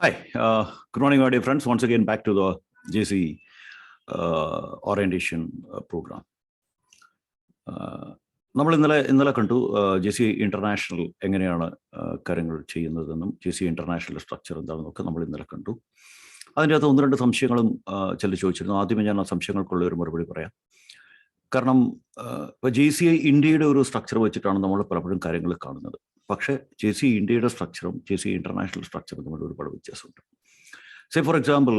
Hi, good morning, my dear friends. Once again, back to the JC orientation program. നമ്മൾ ഇന്നലെ കണ്ടു J C international എങ്ങനെയാണ് കാര്യങ്ങൾ ചെയ്യുന്നതെന്നും ജെ സി ഇന്റർനാഷണൽ സ്ട്രക്ചർ എന്താണെന്നൊക്കെ നമ്മൾ ഇന്നലെ കണ്ടു. അതിൻ്റെ അകത്ത് ഒന്ന് രണ്ട് സംശയങ്ങളും ചിലർ ചോദിച്ചിരുന്നു. ആദ്യമേ ഞാൻ ആ സംശയങ്ങൾക്കുള്ള ഒരു മറുപടി പറയാം. കാരണം ഇപ്പോൾ ജെ സി ഇന്ത്യയുടെ ഒരു സ്ട്രക്ചർ വെച്ചിട്ടാണ് നമ്മൾ പലപ്പോഴും കാര്യങ്ങൾ കാണുന്നത്. പക്ഷേ ജെ സി ഇന്ത്യയുടെ സ്ട്രക്ചറും ജെ സി ഇന്റർനാഷണൽ സ്ട്രക്ചറും തമ്മിൽ ഒരുപാട് വ്യത്യാസമുണ്ട്. സേ ഫോർ എക്സാമ്പിൾ,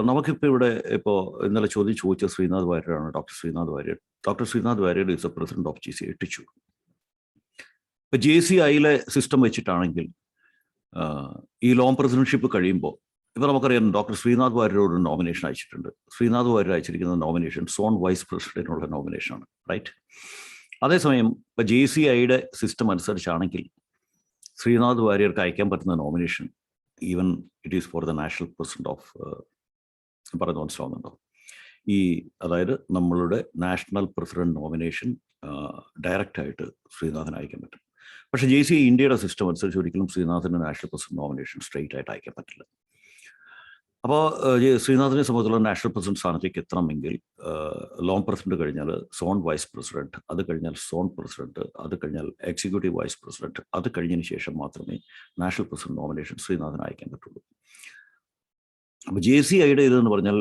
നമുക്കിപ്പോൾ ഇവിടെ ഇപ്പോൾ ഇന്നലെ ചോദിച്ച ശ്രീനാഥ് വാര്യരാണ്, doctor Srinath Warrier. Doctor Srinath Warrier is a president of J C I ടിച്ചു. ഇപ്പം ജെ സി ഐയിലെ സിസ്റ്റം വെച്ചിട്ടാണെങ്കിൽ ഈ ലോങ് പ്രസിഡന്റ്ഷിപ്പ് കഴിയുമ്പോൾ ഇപ്പോൾ നമുക്കറിയാം ഡോക്ടർ ശ്രീനാഥ് വാര്യർ ഒരു നോമിനേഷൻ അയച്ചിട്ടുണ്ട്. ശ്രീനാഥ് വാര്യർ അയച്ചിരിക്കുന്ന നോമിനേഷൻ സോൺ വൈസ് പ്രസിഡന്റിനുള്ള നോമിനേഷനാണ്, റൈറ്റ്? അതേസമയം ഇപ്പോൾ ജെ സി ഐയുടെ സിസ്റ്റം അനുസരിച്ചാണെങ്കിൽ ശ്രീനാഥ് വാര്യർക്ക് അയക്കാൻ പറ്റുന്ന nomination even it is for the national president of പറയുന്ന മനസ്സിലാവുന്നുണ്ടോ? അതായത് നമ്മളുടെ നാഷണൽ പ്രസിഡന്റ് നോമിനേഷൻ ഡയറക്റ്റായിട്ട് ശ്രീനാഥിന് അയക്കാൻ പറ്റും. പക്ഷേ ജെ സി ഇന്ത്യയുടെ സിസ്റ്റം അനുസരിച്ച് ഒരിക്കലും ശ്രീനാഥിന് നാഷണൽ പ്രസിഡന്റ് നോമിനേഷൻ സ്ട്രെയിറ്റ് ആയിട്ട് അയക്കാൻ പറ്റില്ല. അപ്പോൾ ശ്രീനാഥിനെ സംബന്ധിച്ചുള്ള നാഷണൽ പ്രസിഡന്റ് സ്ഥാനത്തേക്ക് എത്തണമെങ്കിൽ ലോങ് പ്രസിഡന്റ് കഴിഞ്ഞാൽ സോൺ വൈസ് പ്രസിഡന്റ്, അത് കഴിഞ്ഞാൽ സോൺ പ്രസിഡന്റ്, അത് കഴിഞ്ഞാൽ എക്സിക്യൂട്ടീവ് വൈസ് പ്രസിഡന്റ്, അത് കഴിഞ്ഞതിന് ശേഷം മാത്രമേ നാഷണൽ പ്രസിഡന്റ് നോമിനേഷൻ ശ്രീനാഥിന് അയക്കാൻ പറ്റുള്ളൂ. അപ്പോൾ ജെ സി ഐയുടെ ഇതെന്ന് പറഞ്ഞാൽ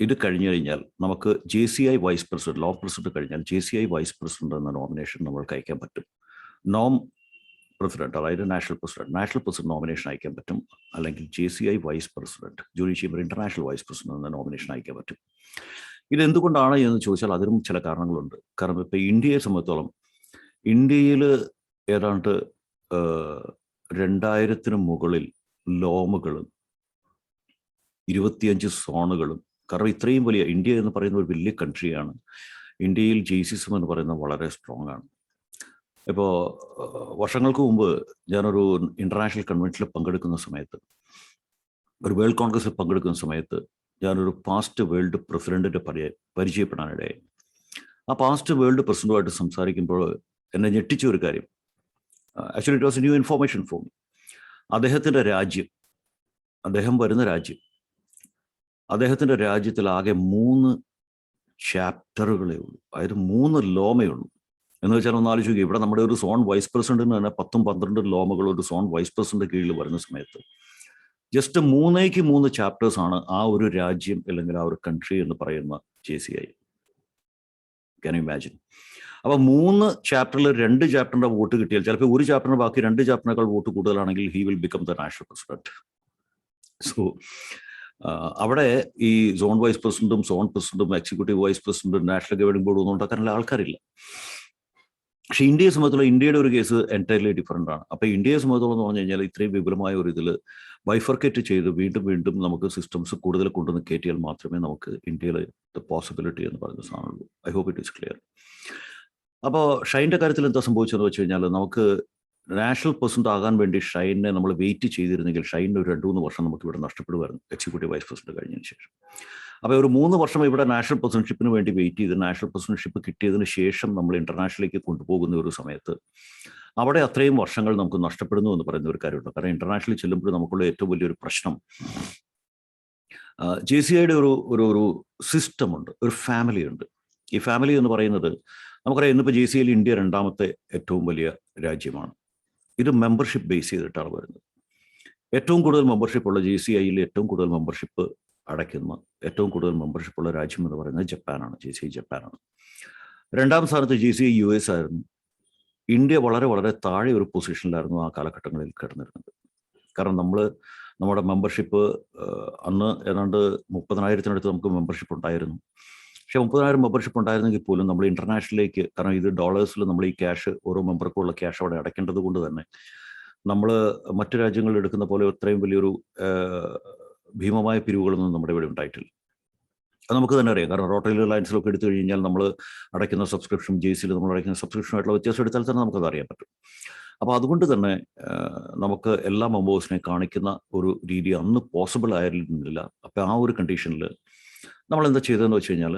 ഇത് കഴിഞ്ഞു കഴിഞ്ഞാൽ നമുക്ക് J C I vice president, LOM president കഴിഞ്ഞാൽ J C I vice president എന്ന നോമിനേഷൻ നമ്മൾക്ക് അയക്കാൻ പറ്റും. നോം പ്രസിഡന്റ്, അതായത് നാഷണൽ പ്രസിഡന്റ് നോമിനേഷൻ അയക്കാൻ പറ്റും. അല്ലെങ്കിൽ J C I vice president, ജൂറി ചീഫർ ഇന്റർനാഷണൽ വൈസ് പ്രസിഡന്റ് എന്ന നോമിനേഷൻ അയക്കാൻ പറ്റും. ഇതെന്തുകൊണ്ടാണ് എന്ന് ചോദിച്ചാൽ അതിനും ചില കാരണങ്ങളുണ്ട്. കാരണം ഇപ്പോൾ ഇന്ത്യയെ സംബന്ധിച്ചോളം ഇന്ത്യയിൽ ഏതാണ്ട് 2000 മുകളിൽ ലോമുകളും 25 സോണുകളും, കാരണം ഇത്രയും വലിയ ഇന്ത്യ എന്ന് പറയുന്ന ഒരു വലിയ കൺട്രിയാണ്. ഇന്ത്യയിൽ ജെയ്സിസം എന്ന് പറയുന്നത് വളരെ സ്ട്രോങ് ആണ്. ഇപ്പോൾ വർഷങ്ങൾക്ക് മുമ്പ് ഞാനൊരു ഇൻ്റർനാഷണൽ കൺവെൻഷനിൽ പങ്കെടുക്കുന്ന സമയത്ത്, ഒരു വേൾഡ് കോൺഗ്രസിൽ പങ്കെടുക്കുന്ന സമയത്ത് ഞാനൊരു പാസ്റ്റ് വേൾഡ് പ്രസിഡന്റിൻ്റെ പരിചയപ്പെടാനിടയായി. ആ പാസ്റ്റ് വേൾഡ് പ്രസിഡന്റുമായിട്ട് സംസാരിക്കുമ്പോൾ എന്നെ ഞെട്ടിച്ച ഒരു കാര്യം, actually it was A new information for me. അദ്ദേഹത്തിൻ്റെ രാജ്യം, അദ്ദേഹം വരുന്ന രാജ്യം, അദ്ദേഹത്തിൻ്റെ രാജ്യത്തിൽ ആകെ 3 ചാപ്റ്ററുകളേ ഉള്ളൂ, അതായത് 3 ലോമേ ഉള്ളൂ. എന്ന് വെച്ചാൽ ഒന്ന് ആലോചിക്കുക, ഇവിടെ നമ്മുടെ ഒരു സോൺ വൈസ് പ്രസിഡന്റിന് തന്നെ 10-12 ലോമകൾ ഒരു സോൺ വൈസ് പ്രസിഡന്റ് കീഴിൽ വരുന്ന സമയത്ത് ജസ്റ്റ് 3 ചാപ്റ്റേഴ്സ് ആണ് ആ ഒരു രാജ്യം അല്ലെങ്കിൽ ആ ഒരു കൺട്രി എന്ന് പറയുന്ന J C I. Can you imagine? അപ്പോൾ 3 ചാപ്റ്ററിൽ 2 ചാപ്റ്ററിന്റെ വോട്ട് കിട്ടിയാൽ, ചിലപ്പോൾ ഒരു ചാപ്റ്ററിന് ബാക്കി 2 ചാപ്റ്ററിനേക്കാൾ വോട്ട് കൂടുതലാണെങ്കിൽ he will become the national president. So അവിടെ ഈ സോൺ വൈസ് പ്രസിഡന്റും സോൺ പ്രസിഡന്റും എക്സിക്യൂട്ടീവ് വൈസ് പ്രസിഡന്റും നാഷണൽ ഗവേണിംഗ് ബോർഡ് ഒന്നും ഉണ്ടാക്കാനുള്ള ആൾക്കാരില്ല. പക്ഷേ ഇന്ത്യയെ സംബന്ധിച്ചുള്ള ഇന്ത്യയുടെ ഒരു കേസ് എൻറ്റയർലി ഡിഫറൻ്റ് ആണ്. അപ്പോൾ ഇന്ത്യയെ സംബന്ധിച്ചോളം എന്ന് പറഞ്ഞു കഴിഞ്ഞാൽ ഇത്രയും വിപുലമായ ഒരു ഇതിൽ ബൈഫർക്കേറ്റ് ചെയ്ത് വീണ്ടും നമുക്ക് സിസ്റ്റംസ് കൂടുതൽ കൊണ്ടുവന്ന് കയറ്റിയാൽ മാത്രമേ നമുക്ക് ഇന്ത്യയിൽ ദ പോസിബിലിറ്റി എന്ന് പറയുന്ന സാധനമുള്ളൂ. I hope it is clear. അപ്പോൾ ഷൈൻ്റെ കാര്യത്തിൽ എന്താ സംഭവിച്ചതെന്ന് വെച്ച് കഴിഞ്ഞാൽ, നമുക്ക് നാഷണൽ പ്രസിഡന്റ് ആകാൻ വേണ്ടി ഷൈനെ നമ്മൾ വെയിറ്റ് ചെയ്തിരുന്നെങ്കിൽ ഷൈനിന് ഒരു 2-3 വർഷം നമുക്ക് ഇവിടെ നഷ്ടപ്പെടുമായിരുന്നു എക്സിക്യൂട്ടീവ് വൈസ് പ്രസിഡന്റ് കഴിഞ്ഞതിന് ശേഷം. അപ്പോൾ ഒരു 3 വർഷം ഇവിടെ നാഷണൽ പ്രസിഡന്റ്ഷിപ്പിന് വേണ്ടി വെയിറ്റ് ചെയ്ത് നാഷണൽ പ്രസിഡന്റ്ഷിപ്പ് കിട്ടിയതിന് ശേഷം നമ്മൾ ഇന്റർനാഷണലിലേക്ക് കൊണ്ടുപോകുന്ന ഒരു സമയത്ത് അവിടെ അത്രയും വർഷങ്ങൾ നമുക്ക് നഷ്ടപ്പെടുന്നു എന്ന് പറയുന്ന ഒരു കാര്യമുണ്ട്. കാരണം ഇന്റർനാഷണലിൽ ചെല്ലുമ്പോൾ നമുക്കുള്ള ഏറ്റവും വലിയൊരു പ്രശ്നം, ജെ സി ഐയുടെ ഒരു സിസ്റ്റമുണ്ട്, ഒരു ഫാമിലി ഉണ്ട്. ഈ ഫാമിലി എന്ന് പറയുന്നത് നമുക്കറിയാം, ഇന്നിപ്പോൾ ജെ സി ഐയിൽ ഇന്ത്യ 2ാമത്തെ ഏറ്റവും വലിയ രാജ്യമാണ്. ഇത് മെമ്പർഷിപ്പ് ബേസ് ചെയ്തിട്ടാണ് വരുന്നത്. ഏറ്റവും കൂടുതൽ മെമ്പർഷിപ്പ് ഉള്ള ജെ സി ഐയിൽ ഏറ്റവും കൂടുതൽ മെമ്പർഷിപ്പ് അടയ്ക്കുന്ന ഏറ്റവും കൂടുതൽ മെമ്പർഷിപ്പ് ഉള്ള രാജ്യം എന്ന് പറയുന്നത് ജപ്പാനാണ്. ജെ സി ഐ ജപ്പാനാണ്. 2ാം സ്ഥാനത്ത് J C I U S ആയിരുന്നു. ഇന്ത്യ വളരെ വളരെ താഴെ ഒരു പൊസിഷനിലായിരുന്നു ആ കാലഘട്ടങ്ങളിൽ കിടന്നിരുന്നത്. കാരണം നമ്മുടെ മെമ്പർഷിപ്പ് അന്ന് ഏതാണ്ട് 30,000-നടുത്ത് നമുക്ക് മെമ്പർഷിപ്പ് ഉണ്ടായിരുന്നു. പക്ഷേ 30,000 മെമ്പർഷിപ്പ് ഉണ്ടായിരുന്നെങ്കിൽ പോലും നമ്മൾ ഇന്റർനാഷണലിലേക്ക്, കാരണം ഇത് ഡോളേഴ്സിൽ നമ്മൾ ഈ ക്യാഷ് ഓരോ മെമ്പർക്കുള്ള ക്യാഷ് അവിടെ അടയ്ക്കേണ്ടത് കൊണ്ട് തന്നെ നമ്മൾ മറ്റു രാജ്യങ്ങളിൽ എടുക്കുന്ന പോലെ അത്രയും വലിയൊരു ഭീമമായ പിരിവുകളൊന്നും നമ്മുടെ ഇവിടെ ഉണ്ടായിട്ടില്ല. അത് നമുക്ക് തന്നെ അറിയാം. കാരണം റോട്ടറി റിലയൻസിലൊക്കെ എടുത്തു കഴിഞ്ഞാൽ നമ്മൾ അടയ്ക്കുന്ന സബ്സ്ക്രിപ്ഷൻ, ജെ സിയിൽ നമ്മൾ അടയ്ക്കുന്ന സബ്സ്ക്രിപ്ഷനായിട്ടുള്ള വ്യത്യാസം എടുത്താൽ തന്നെ നമുക്കത് അറിയാൻ പറ്റും. അപ്പോൾ അതുകൊണ്ട് തന്നെ നമുക്ക് എല്ലാ മെമ്പേഴ്സിനെ കാണിക്കുന്ന ഒരു രീതി അന്ന് പോസിബിൾ ആയിരുന്നില്ല. അപ്പോൾ ആ ഒരു കണ്ടീഷനിൽ നമ്മൾ എന്താ ചെയ്തതെന്ന് വെച്ച് കഴിഞ്ഞാൽ,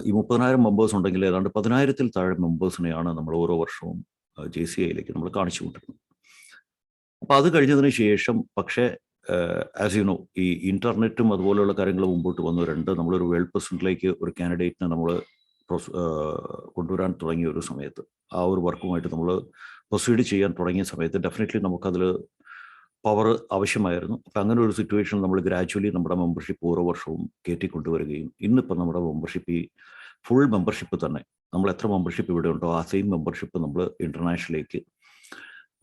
ഈ 30,000 മെമ്പേഴ്സ് ഉണ്ടെങ്കിൽ ഏതാണ്ട് 10,000-ൽ താഴെ മെമ്പേഴ്സിനെയാണ് നമ്മൾ ഓരോ വർഷവും ജെ സി ഐയിലേക്ക് നമ്മൾ കാണിച്ചു കൊണ്ടിരുന്നത്. അപ്പോൾ അത് കഴിഞ്ഞതിന് ശേഷം പക്ഷേ ആസ് യു നോ, ഈ ഇൻ്റർനെറ്റും അതുപോലെയുള്ള കാര്യങ്ങൾ മുമ്പോട്ട് വന്നവരുണ്ട്. നമ്മളൊരു വേൾഡ് പ്രസിഡന്റിലേക്ക് ഒരു കാൻഡിഡേറ്റിനെ നമ്മൾ കൊണ്ടുവരാൻ തുടങ്ങിയ ഒരു സമയത്ത്, ആ ഒരു വർക്കുമായിട്ട് നമ്മൾ പ്രൊസീഡ് ചെയ്യാൻ തുടങ്ങിയ സമയത്ത് ഡെഫിനറ്റ്ലി നമുക്കതിൽ പവർ ആവശ്യമായിരുന്നു. അപ്പം അങ്ങനെ ഒരു സിറ്റുവേഷൻ നമ്മൾ ഗ്രാജുവലി നമ്മുടെ മെമ്പർഷിപ്പ് ഓരോ വർഷവും കയറ്റിക്കൊണ്ടുവരികയും ഇന്നിപ്പം നമ്മുടെ മെമ്പർഷിപ്പ്, ഈ ഫുൾ മെമ്പർഷിപ്പ് തന്നെ, നമ്മൾ എത്ര മെമ്പർഷിപ്പ് ഇവിടെ ഉണ്ടോ ആ സെയിം മെമ്പർഷിപ്പ് നമ്മൾ ഇൻ്റർനാഷണലിലേക്ക്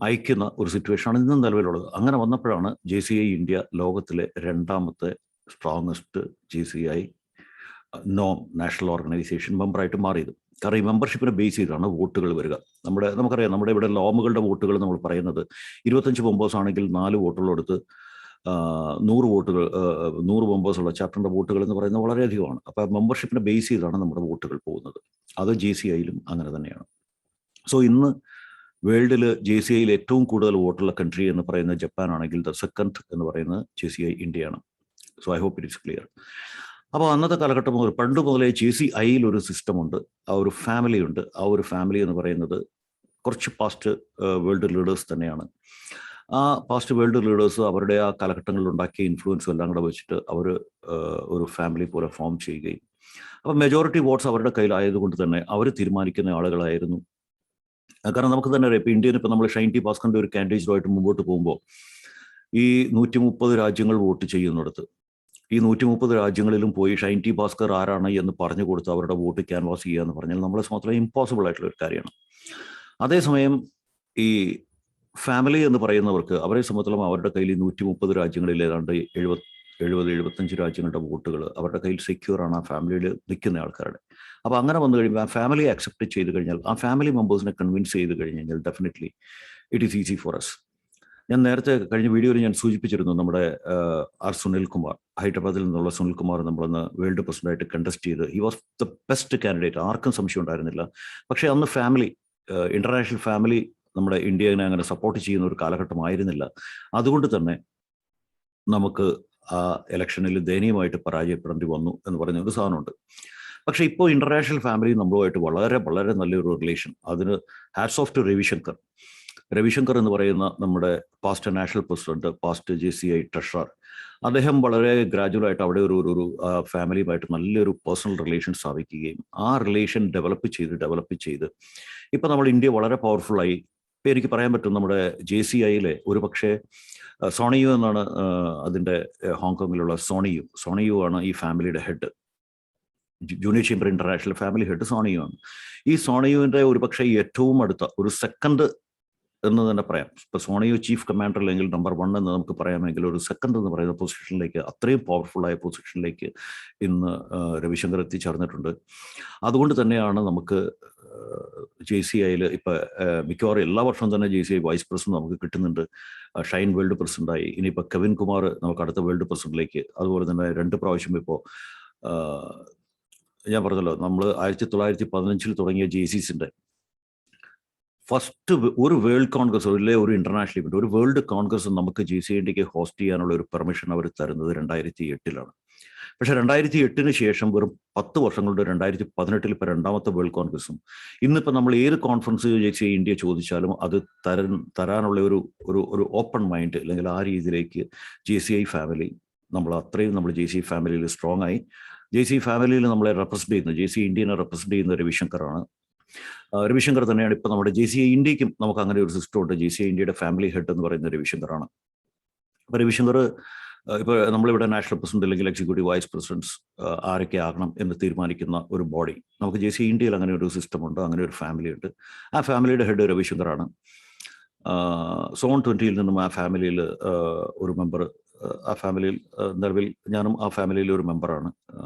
അയക്കുന്ന ഒരു സിറ്റുവേഷനാണ് ഇന്നും നിലവിലുള്ളത്. അങ്ങനെ വന്നപ്പോഴാണ് JCI ഇന്ത്യ ലോകത്തിലെ രണ്ടാമത്തെ സ്ട്രോങ്ങസ്റ്റ് JCI നോം നാഷണൽ ഓർഗനൈസേഷൻ മെമ്പറായിട്ട് മാറിയത്. കാരണം ഈ മെമ്പർഷിപ്പിനെ ബേസ് ചെയ്താണ് വോട്ടുകൾ വരിക. നമുക്കറിയാം, നമ്മുടെ ഇവിടെ ലോമുകളുടെ വോട്ടുകൾ നമ്മൾ പറയുന്നത് 25 മെമ്പേഴ്സ് ആണെങ്കിൽ 4 വോട്ടുകളെടുത്ത് 100 വോട്ടുകൾ 100 മെമ്പേഴ്സുള്ള ചാപ്റ്ററിൻ്റെ വോട്ടുകൾ എന്ന് പറയുന്നത് വളരെയധികമാണ്. അപ്പോൾ മെമ്പർഷിപ്പിനെ ബേസ് ചെയ്താണ് നമ്മുടെ വോട്ടുകൾ പോകുന്നത്. അത് JCIയിലും അങ്ങനെ തന്നെയാണ്. സോ ഇന്ന് വേൾഡിൽ JCIയിൽ ഏറ്റവും കൂടുതൽ വോട്ടുള്ള കൺട്രി എന്ന് പറയുന്നത് ജപ്പാൻ ആണെങ്കിൽ ദ സെക്കൻഡ് എന്ന് പറയുന്നത് JCI ഇന്ത്യയാണ്. So I hope it is clear. അപ്പോൾ അന്നത്തെ കാലഘട്ടം മുതൽ പണ്ട് മുതലേ JCIയിൽ ഒരു സിസ്റ്റമുണ്ട്, ആ ഒരു ഫാമിലി ഉണ്ട്. ആ ഒരു ഫാമിലി എന്ന് പറയുന്നത് കുറച്ച് പാസ്റ്റ് വേൾഡ് ലീഡേഴ്സ് തന്നെയാണ്. ആ പാസ്റ്റ് വേൾഡ് ലീഡേഴ്സ് അവരുടെ ആ കാലഘട്ടങ്ങളിൽ ഉണ്ടാക്കിയ ഇൻഫ്ലുവൻസും എല്ലാം കൂടെ വെച്ചിട്ട് അവർ ഒരു ഫാമിലി പോലെ ഫോം ചെയ്യുകയും, അപ്പം മെജോറിറ്റി വോട്ട്സ് അവരുടെ കയ്യിലായതുകൊണ്ട് തന്നെ അവർ തീരുമാനിക്കുന്ന ആളുകളായിരുന്നു. കാരണം നമുക്ക് തന്നെ അറിയാം, ഇപ്പോൾ ഇന്ത്യയിൽ ഇപ്പോൾ നമ്മൾ ഷൈൻ ടി ഭാസ്കറിൻ്റെ ഒരു കാൻഡിഡേറ്റുമായിട്ട് മുമ്പോട്ട് പോകുമ്പോൾ ഈ 130 രാജ്യങ്ങൾ വോട്ട് ചെയ്യുന്നിടത്ത് ഈ 130 രാജ്യങ്ങളിലും പോയി ഷൈൻ ടി ഭാസ്കർ ആരാണ് എന്ന് പറഞ്ഞു കൊടുത്ത് അവരുടെ വോട്ട് ക്യാൻവാസ് ചെയ്യുക എന്ന് പറഞ്ഞാൽ നമ്മളെ സംബന്ധിച്ചുള്ള ഇമ്പോസിബിൾ ആയിട്ടുള്ള ഒരു കാര്യമാണ്. അതേസമയം ഈ ഫാമിലി എന്ന് പറയുന്നവർക്ക് അവരെ സംബന്ധിച്ചിടത്തോളം അവരുടെ കയ്യിൽ 130 രാജ്യങ്ങളിൽ ഏതാണ്ട് 70-75 രാജ്യങ്ങളുടെ വോട്ടുകൾ അവരുടെ കയ്യിൽ സെക്യൂർ ആണ്, ആ ഫാമിലിയിൽ നിൽക്കുന്ന ആൾക്കാരുടെ. അപ്പോൾ അങ്ങനെ വന്നു കഴിയുമ്പോൾ ആ ഫാമിലി അക്സെപ്റ്റ് ചെയ്ത് കഴിഞ്ഞാൽ, ആ ഫാമിലി മെമ്പേഴ്സിനെ കൺവിൻസ് ചെയ്ത് കഴിഞ്ഞ് കഴിഞ്ഞാൽ definitely it is easy for us. ഞാൻ നേരത്തെ കഴിഞ്ഞ വീഡിയോയിൽ ഞാൻ സൂചിപ്പിച്ചിരുന്നു, നമ്മുടെ സുനിൽകുമാർ, ഹൈദരാബാദിൽ നിന്നുള്ള സുനിൽകുമാർ നമ്മളന്ന് വേൾഡ് പ്രസിഡന്റായിട്ട് കണ്ടസ്റ്റ് ചെയ്ത് he was the best candidate, ആർക്കും സംശയം ഉണ്ടായിരുന്നില്ല. പക്ഷേ അന്ന് ഫാമിലി, ഇന്റർനാഷണൽ ഫാമിലി നമ്മുടെ ഇന്ത്യനെ അങ്ങനെ സപ്പോർട്ട് ചെയ്യുന്ന ഒരു കാലഘട്ടമായിരുന്നില്ല. അതുകൊണ്ട് തന്നെ നമുക്ക് ആ ഇലക്ഷനിൽ ദയനീയമായിട്ട് പരാജയപ്പെടേണ്ടി വന്നു എന്ന് പറഞ്ഞ ഒരു സാധനമുണ്ട്. പക്ഷേ ഇപ്പോൾ ഇന്റർനാഷണൽ ഫാമിലി നമ്മളുമായിട്ട് വളരെ വളരെ നല്ലൊരു റിലേഷൻ. അതിന് ഹാറ്റ്സ് ഓഫ് ടു രവിശങ്കർ എന്ന് പറയുന്ന നമ്മുടെ past national president, past JCI treasurer, അദ്ദേഹം വളരെ ഗ്രാജുവലായിട്ട് അവിടെ ഒരു ഫാമിലിയുമായിട്ട് നല്ലൊരു പേഴ്സണൽ റിലേഷൻ സ്ഥാപിക്കുകയും ആ റിലേഷൻ ഡെവലപ്പ് ചെയ്ത് ഇപ്പം നമ്മൾ ഇന്ത്യ വളരെ പവർഫുള്ളായി. ഇപ്പം എനിക്ക് പറയാൻ പറ്റും, നമ്മുടെ JCIയിലെ ഒരു പക്ഷേ സോണിയു എന്നാണ് അതിൻ്റെ ഹോങ്കോങ്ങിലുള്ള സോണിയു ആണ് ഈ ഫാമിലിയുടെ head. Junior chamber international family head സോണിയു ആണ്. ഈ സോണിയുവിൻ്റെ ഒരു പക്ഷേ ഏറ്റവും അടുത്ത ഒരു സെക്കൻഡ് എന്ന് തന്നെ പറയാം. ഇപ്പോൾ സോണിയു ചീഫ് കമാൻഡർ അല്ലെങ്കിൽ നമ്പർ 1 എന്ന് നമുക്ക് പറയാമെങ്കിൽ ഒരു സെക്കൻഡ് എന്ന് പറയുന്ന പൊസിഷനിലേക്ക്, അത്രയും പവർഫുള്ളായ പൊസിഷനിലേക്ക് ഇന്ന് രവിശങ്കർ എത്തിച്ചേർന്നിട്ടുണ്ട്. അതുകൊണ്ട് തന്നെയാണ് നമുക്ക് JCIയിൽ ഇപ്പം മിക്കവാറും എല്ലാ വർഷവും തന്നെ JCI വൈസ് പ്രസിഡന്റ് നമുക്ക് കിട്ടുന്നുണ്ട്. ഷൈൻ വേൾഡ് പ്രസിഡന്റായി, ഇനിയിപ്പോൾ കെവിൻ കുമാർ നമുക്ക് അടുത്ത വേൾഡ് പ്രസിഡന്റിലേക്ക്, അതുപോലെ തന്നെ 2 പ്രാവശ്യം ഇപ്പോൾ ഞാൻ പറഞ്ഞല്ലോ, നമ്മൾ 1915 തുടങ്ങിയ JCസിൻ്റെ ഫസ്റ്റ് ഒരു വേൾഡ് കോൺഗ്രസ്, ഒരു ഇന്റർനാഷണൽ ഇവന്റ്, ഒരു വേൾഡ് കോൺഗ്രസ് നമുക്ക് JCI ഇന്ത്യക്ക് ഹോസ്റ്റ് ചെയ്യാനുള്ള ഒരു പെർമിഷൻ അവർ തരുന്നത് 2008 പക്ഷേ 2008 ശേഷം വെറും 10 വർഷങ്ങളുടെ 2018 ഇപ്പോൾ 2ാമത്തെ വേൾഡ് കോൺഗ്രസും. ഇന്നിപ്പോൾ നമ്മൾ ഏത് കോൺഫറൻസ് JCI ഇന്ത്യ ചോദിച്ചാലും അത് തരാനുള്ള ഒരു ഓപ്പൺ മൈൻഡ്, അല്ലെങ്കിൽ ആ രീതിയിലേക്ക് JCI ഫാമിലി, നമ്മൾ JCI ഫാമിലിയിൽ സ്ട്രോങ് ആയി. JCI ഫാമിലിയിൽ നമ്മളെ റെപ്രസെന്റ് ചെയ്യുന്നത്, JCI ഇന്ത്യനെ റെപ്രസെന്റ് ചെയ്യുന്ന രവിശങ്കറാണ്. രവിശങ്കർ തന്നെയാണ് ഇപ്പോൾ നമ്മുടെ JCI ഇന്ത്യക്കും നമുക്ക് അങ്ങനെ ഒരു സിസ്റ്റം ഉണ്ട്. JCI ഇന്ത്യയുടെ ഫാമിലി ഹെഡ് എന്ന് പറയുന്നത് രവിശങ്കറാണ്. അപ്പോൾ രവിശങ്കർ ഇപ്പോൾ നമ്മളിവിടെ നാഷണൽ പ്രസിഡന്റ് അല്ലെങ്കിൽ എക്സിക്യൂട്ടീവ് വൈസ് പ്രസിഡന്റ്സ് ആരൊക്കെ ആകണം എന്ന് തീരുമാനിക്കുന്ന ഒരു ബോഡി നമുക്ക് JCI ഇന്ത്യയിൽ അങ്ങനെ ഒരു സിസ്റ്റം ഉണ്ട്, അങ്ങനെ ഒരു ഫാമിലി ഉണ്ട്. ആ ഫാമിലിയുടെ ഹെഡ് രവിശങ്കറാണ്. സോൺ 20യിൽ നിന്നും ആ ഫാമിലിയിൽ ഒരു മെമ്പർ, ആ ഫാമിലിയിൽ നിലവിൽ ഞാനും ആ ഫാമിലിയിൽ ഒരു മെമ്പറാണ്.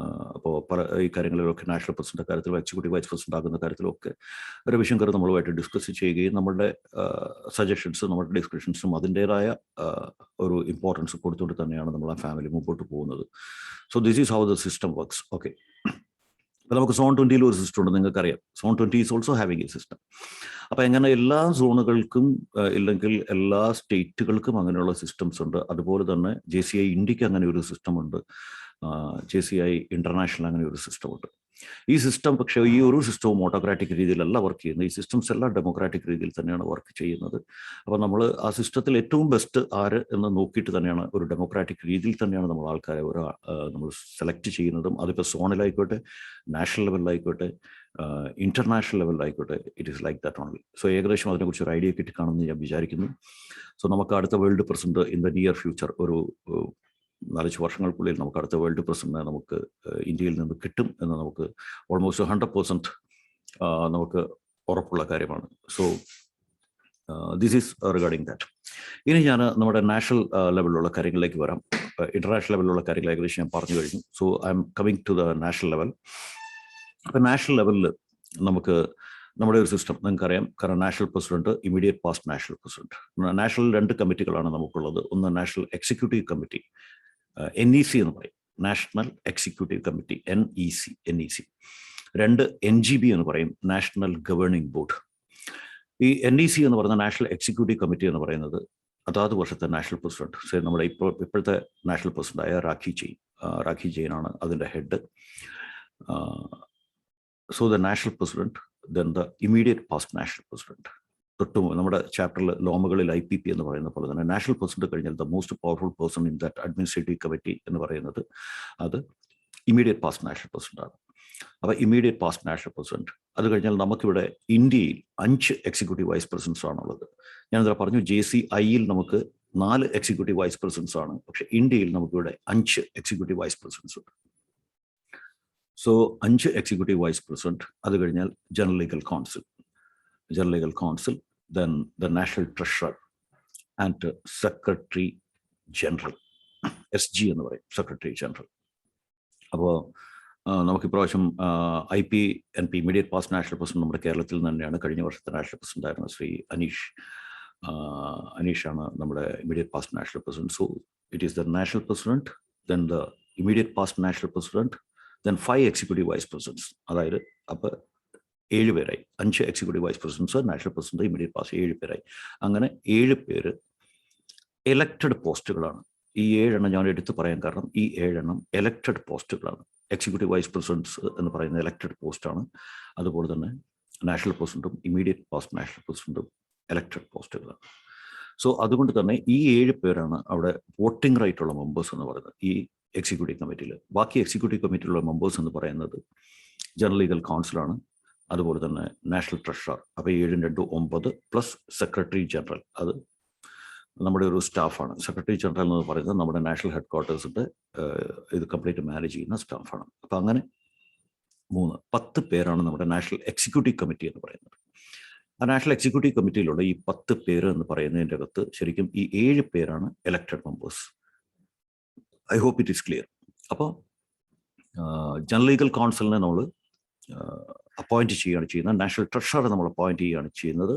അപ്പോൾ പല ഈ കാര്യങ്ങളിലൊക്കെ നാഷണൽ പ്രസിഡന്റ് കാര്യത്തിലും എക്സിക്യൂട്ടീവ് വൈസ് പ്രസിഡന്റ് ആകുന്ന കാര്യത്തിലൊക്കെ രവിശങ്കർ നമ്മളുമായിട്ട് ഡിസ്കസ് ചെയ്യുകയും നമ്മളുടെ സജഷൻസും നമ്മുടെ ഡിസ്കഷൻസും അതിൻ്റെതായ ഒരു ഇമ്പോർട്ടൻസ് കൊടുത്തുകൊണ്ട് തന്നെയാണ് നമ്മൾ ആ ഫാമിലി മുമ്പോട്ട് പോകുന്നത്. So this is how the system works. Okay, അപ്പോൾ നമുക്ക് സോൺ 20യിൽ ഒരു സിസ്റ്റം ഉണ്ട്, നിങ്ങൾക്കറിയാം. Zone 20 is also having A system. അപ്പോൾ എങ്ങനെ എല്ലാ സോണുകൾക്കും ഇല്ലെങ്കിൽ എല്ലാ സ്റ്റേറ്റുകൾക്കും അങ്ങനെയുള്ള സിസ്റ്റംസ് ഉണ്ട്. അതുപോലെ തന്നെ JCI ഇന്ത്യക്ക് അങ്ങനെ ഒരു സിസ്റ്റമുണ്ട്, JCI ഇന്റർനാഷണൽ അങ്ങനെ ഒരു സിസ്റ്റമുണ്ട്. ഈ സിസ്റ്റം പക്ഷേ ഈ ഒരു സിസ്റ്റവും ഓട്ടോക്രാറ്റിക് രീതിയിലല്ല വർക്ക് ചെയ്യുന്നത്. ഈ സിസ്റ്റംസ് എല്ലാം ഡെമോക്രാറ്റിക് രീതിയിൽ തന്നെയാണ് വർക്ക് ചെയ്യുന്നത്. അപ്പോൾ നമ്മൾ ആ സിസ്റ്റത്തിൽ ഏറ്റവും ബെസ്റ്റ് ആര് എന്ന് നോക്കിയിട്ട് തന്നെയാണ്, ഒരു ഡെമോക്രാറ്റിക് രീതിയിൽ തന്നെയാണ് നമ്മൾ ആൾക്കാരെ നമ്മൾ സെലക്ട് ചെയ്യുന്നതും. അതിപ്പോൾ സോണിലായിക്കോട്ടെ, നാഷണൽ ലെവലിലായിക്കോട്ടെ, ഇന്റർനാഷണൽ ലെവലിലായിക്കോട്ടെ, it is like that only. So ഏകദേശം അതിനെക്കുറിച്ച് ഒരു ഐഡിയ കിട്ടിക്കാണെന്ന് ഞാൻ വിചാരിക്കുന്നു. സോ നമുക്ക് അടുത്ത world president in the near future, ഒരു 4 വർഷങ്ങൾക്കുള്ളിൽ നമുക്ക് അടുത്ത വേൾഡ് പ്രസിഡന്റിനെ നമുക്ക് ഇന്ത്യയിൽ നിന്ന് കിട്ടും എന്ന് നമുക്ക് ഓൾമോസ്റ്റ് 100% നമുക്ക് ഉറപ്പുള്ള കാര്യമാണ്. So this is regarding that. ഇനി ഞാൻ നമ്മുടെ നാഷണൽ ലെവലിലുള്ള കാര്യങ്ങളിലേക്ക് വരാം. ഇന്റർനാഷണൽ ലെവലിലുള്ള കാര്യങ്ങൾ ഏകദേശം ഞാൻ പറഞ്ഞു കഴിഞ്ഞു. So I am coming to the national level. അപ്പം നാഷണൽ ലെവലിൽ നമുക്ക് നമ്മുടെ ഒരു സിസ്റ്റം നിങ്ങൾക്കറിയാം. കാരണം national president, immediate past national president. National 2 കമ്മിറ്റികളാണ് നമുക്കുള്ളത്. ഒന്ന് നാഷണൽ എക്സിക്യൂട്ടീവ് കമ്മിറ്റി, NEC എന്ന് പറയും, national executive committee, NEC. 2 NGB എന്ന് പറയും, നാഷണൽ ഗവേണിംഗ് ബോർഡ്. ഈ NEC എന്ന് പറയുന്ന നാഷണൽ എക്സിക്യൂട്ടീവ് കമ്മിറ്റി എന്ന് പറയുന്നത് അതാത് വർഷത്തെ നാഷണൽ പ്രസിഡന്റ്, നമ്മുടെ ഇപ്പോഴത്തെ നാഷണൽ പ്രസിഡന്റായ രാഖി ജെയിനാണ് അതിൻ്റെ head. So the national president, then the immediate past national president. തൊട്ടും നമ്മുടെ ചാപ്റ്ററിൽ ലോമുകളിൽ IPP എന്ന് പറയുന്ന പോലെ തന്നെ നാഷണൽ പ്രസിഡന്റ് കഴിഞ്ഞാൽ the most powerful person in that administrative committee എന്ന് പറയുന്നത് അത് ഇമീഡിയറ്റ് പാസ്റ്റ് നാഷണൽ പ്രസിഡന്റ് ആണ്. അപ്പോൾ ഇമീഡിയറ്റ് പാസ്റ്റ് നാഷണൽ പ്രസിഡന്റ്. അത് കഴിഞ്ഞാൽ നമുക്കിവിടെ ഇന്ത്യയിൽ 5 എക്സിക്യൂട്ടീവ് വൈസ് പ്രസിഡൻസ് ആണുള്ളത്. ഞാനിതാ പറഞ്ഞു, JCIയിൽ നമുക്ക് 4 എക്സിക്യൂട്ടീവ് വൈസ് പ്രസിഡൻസ് ആണ്. പക്ഷെ ഇന്ത്യയിൽ നമുക്കിവിടെ 5 എക്സിക്യൂട്ടീവ് വൈസ് പ്രസിഡൻസ് ഉണ്ട്. So 5 executive vice president. അത് കഴിഞ്ഞാൽ general legal council, then the national treasurer and secretary general, SG എന്ന് പറയും, സെക്രട്ടറി ജനറൽ. അപ്പോൾ നമുക്ക് ഇപ്രാവശ്യം IPNP immediate past national president നമ്മുടെ കേരളത്തിൽ തന്നെയാണ്. കഴിഞ്ഞ വർഷത്തെ നാഷണൽ പ്രസിഡന്റ് ആയിരുന്ന ശ്രീ അനീഷാണ് നമ്മുടെ immediate past national president. So it is the national president, then the immediate past national president, then 5 executive vice presidents. അതായത് അപ്പോൾ 7 പേരായി. 5 executive vice presidents, national president, immediate past, 7 പേരായി. അങ്ങനെ 7 പേര് എലക്റ്റഡ് പോസ്റ്റുകളാണ്. ഈ 7 എണ്ണം ഞാൻ എടുത്ത് പറയാൻ കാരണം ഈ 7 എണ്ണം എലക്റ്റഡ് പോസ്റ്റുകളാണ്. എക്സിക്യൂട്ടീവ് വൈസ് പ്രസിഡൻസ് എന്ന് പറയുന്ന എലക്റ്റഡ് പോസ്റ്റാണ്. അതുപോലെ തന്നെ നാഷണൽ പ്രസിഡന്റും ഇമീഡിയറ്റ് പാസ്റ്റ് നാഷണൽ പ്രസിഡന്റും എലക്റ്റഡ് പോസ്റ്റുകളാണ്. സോ അതുകൊണ്ട് തന്നെ ഈ 7 പേരാണ് അവിടെ വോട്ടിംഗ് റൈറ്റ് ഉള്ള മെമ്പേഴ്സ് എന്ന് പറയുന്നത് ഈ എക്സിക്യൂട്ടീവ് കമ്മിറ്റിയിൽ. ബാക്കി എക്സിക്യൂട്ടീവ് കമ്മിറ്റിയിലുള്ള മെമ്പേഴ്സ് എന്ന് പറയുന്നത് ജനറൽ ലീഗൽ കൗൺസിലാണ്, അതുപോലെ തന്നെ നാഷണൽ ട്രഷറർ. അപ്പോൾ 7 2 9 പ്ലസ് സെക്രട്ടറി ജനറൽ. അത് നമ്മുടെ ഒരു സ്റ്റാഫാണ്. സെക്രട്ടറി ജനറൽ എന്ന് പറയുന്നത് നമ്മുടെ നാഷണൽ ഹെഡ് ക്വാർട്ടേഴ്സിൻ്റെ ഇത് കംപ്ലീറ്റ് മാനേജ് ചെയ്യുന്ന സ്റ്റാഫാണ്. അപ്പോൾ അങ്ങനെ 10 പേരാണ് നമ്മുടെ നാഷണൽ എക്സിക്യൂട്ടീവ് കമ്മിറ്റി എന്ന് പറയുന്നത്. ആ നാഷണൽ എക്സിക്യൂട്ടീവ് കമ്മിറ്റിയിലുള്ള ഈ 10 പേര് എന്ന് പറയുന്നതിൻ്റെ അകത്ത് ശരിക്കും ഈ 7 പേരാണ് elected members. I hope it is clear. അപ്പോൾ ജനറൽ ലീഗൽ കൗൺസിലിനെ നമ്മൾ അപ്പോയിന്റ് ചെയ്യുകയാണ് ചെയ്യുന്നത്. നാഷണൽ ട്രഷററെ നമ്മൾ അപ്പോയിന്റ് ചെയ്യുകയാണ് ചെയ്യുന്നത്.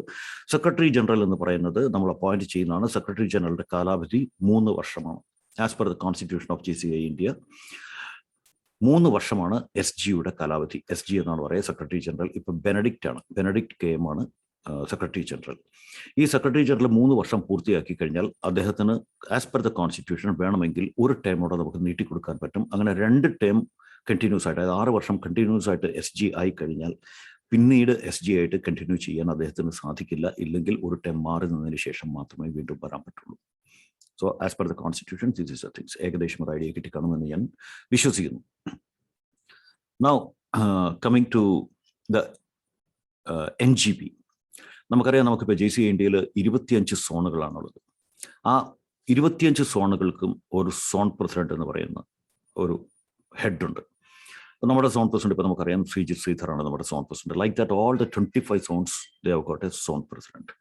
സെക്രട്ടറി ജനറൽ എന്ന് പറയുന്നത് നമ്മൾ അപ്പോയിന്റ് ചെയ്യുന്നതാണ്. സെക്രട്ടറി ജനറലിന്റെ കാലാവധി 3 വർഷമാണ്. As per the constitution of JCI India 3 വർഷമാണ് SGയുടെ കാലാവധി. SG എന്നാണ് പറയുക, സെക്രട്ടറി ജനറൽ. ഇപ്പം ബെനഡിക്റ്റ് KM ആണ് സെക്രട്ടറി ജനറൽ. ഈ സെക്രട്ടറി ജനറൽ 3 വർഷം പൂർത്തിയാക്കി കഴിഞ്ഞാൽ അദ്ദേഹത്തിന് ആസ് പെർ ദ കോൺസ്റ്റിറ്റ്യൂഷൻ വേണമെങ്കിൽ ഒരു ടേമോടെ നമുക്ക് നീട്ടിക്കൊടുക്കാൻ പറ്റും. അങ്ങനെ 2 ടേം കണ്ടിന്യൂസ് ആയിട്ട്, അതായത് 6 വർഷം കണ്ടിന്യൂസ് ആയിട്ട് SG ആയി കഴിഞ്ഞാൽ പിന്നീട് SG ആയിട്ട് കണ്ടിന്യൂ ചെയ്യാൻ അദ്ദേഹത്തിന് സാധിക്കില്ല. ഇല്ലെങ്കിൽ ഒരു ടേം മാറി നിന്നതിന് ശേഷം മാത്രമേ വീണ്ടും വരാൻ പറ്റുള്ളൂ. So as per the constitution this is the things. ഏകദേശം ഒരു ഐഡിയ കിട്ടിക്കാണുമെന്ന് ഞാൻ വിശ്വസിക്കുന്നു. Now coming to the NGB. നമുക്കറിയാം, നമുക്കിപ്പോൾ JCI ഇന്ത്യയിൽ 25 സോണുകളാണുള്ളത്. ആ 25 സോണുകൾക്കും ഒരു സോൺ പ്രസിഡന്റ് എന്ന് പറയുന്ന ഒരു ഹെഡുണ്ട്. നമ്മുടെ സോൺ പ്രസിഡന്റ് ഇപ്പോൾ നമുക്കറിയാം ശ്രീജിത്ത് ശ്രീധറാണ് നമ്മുടെ zone president. Like that all the 25 zones they have got a zone president.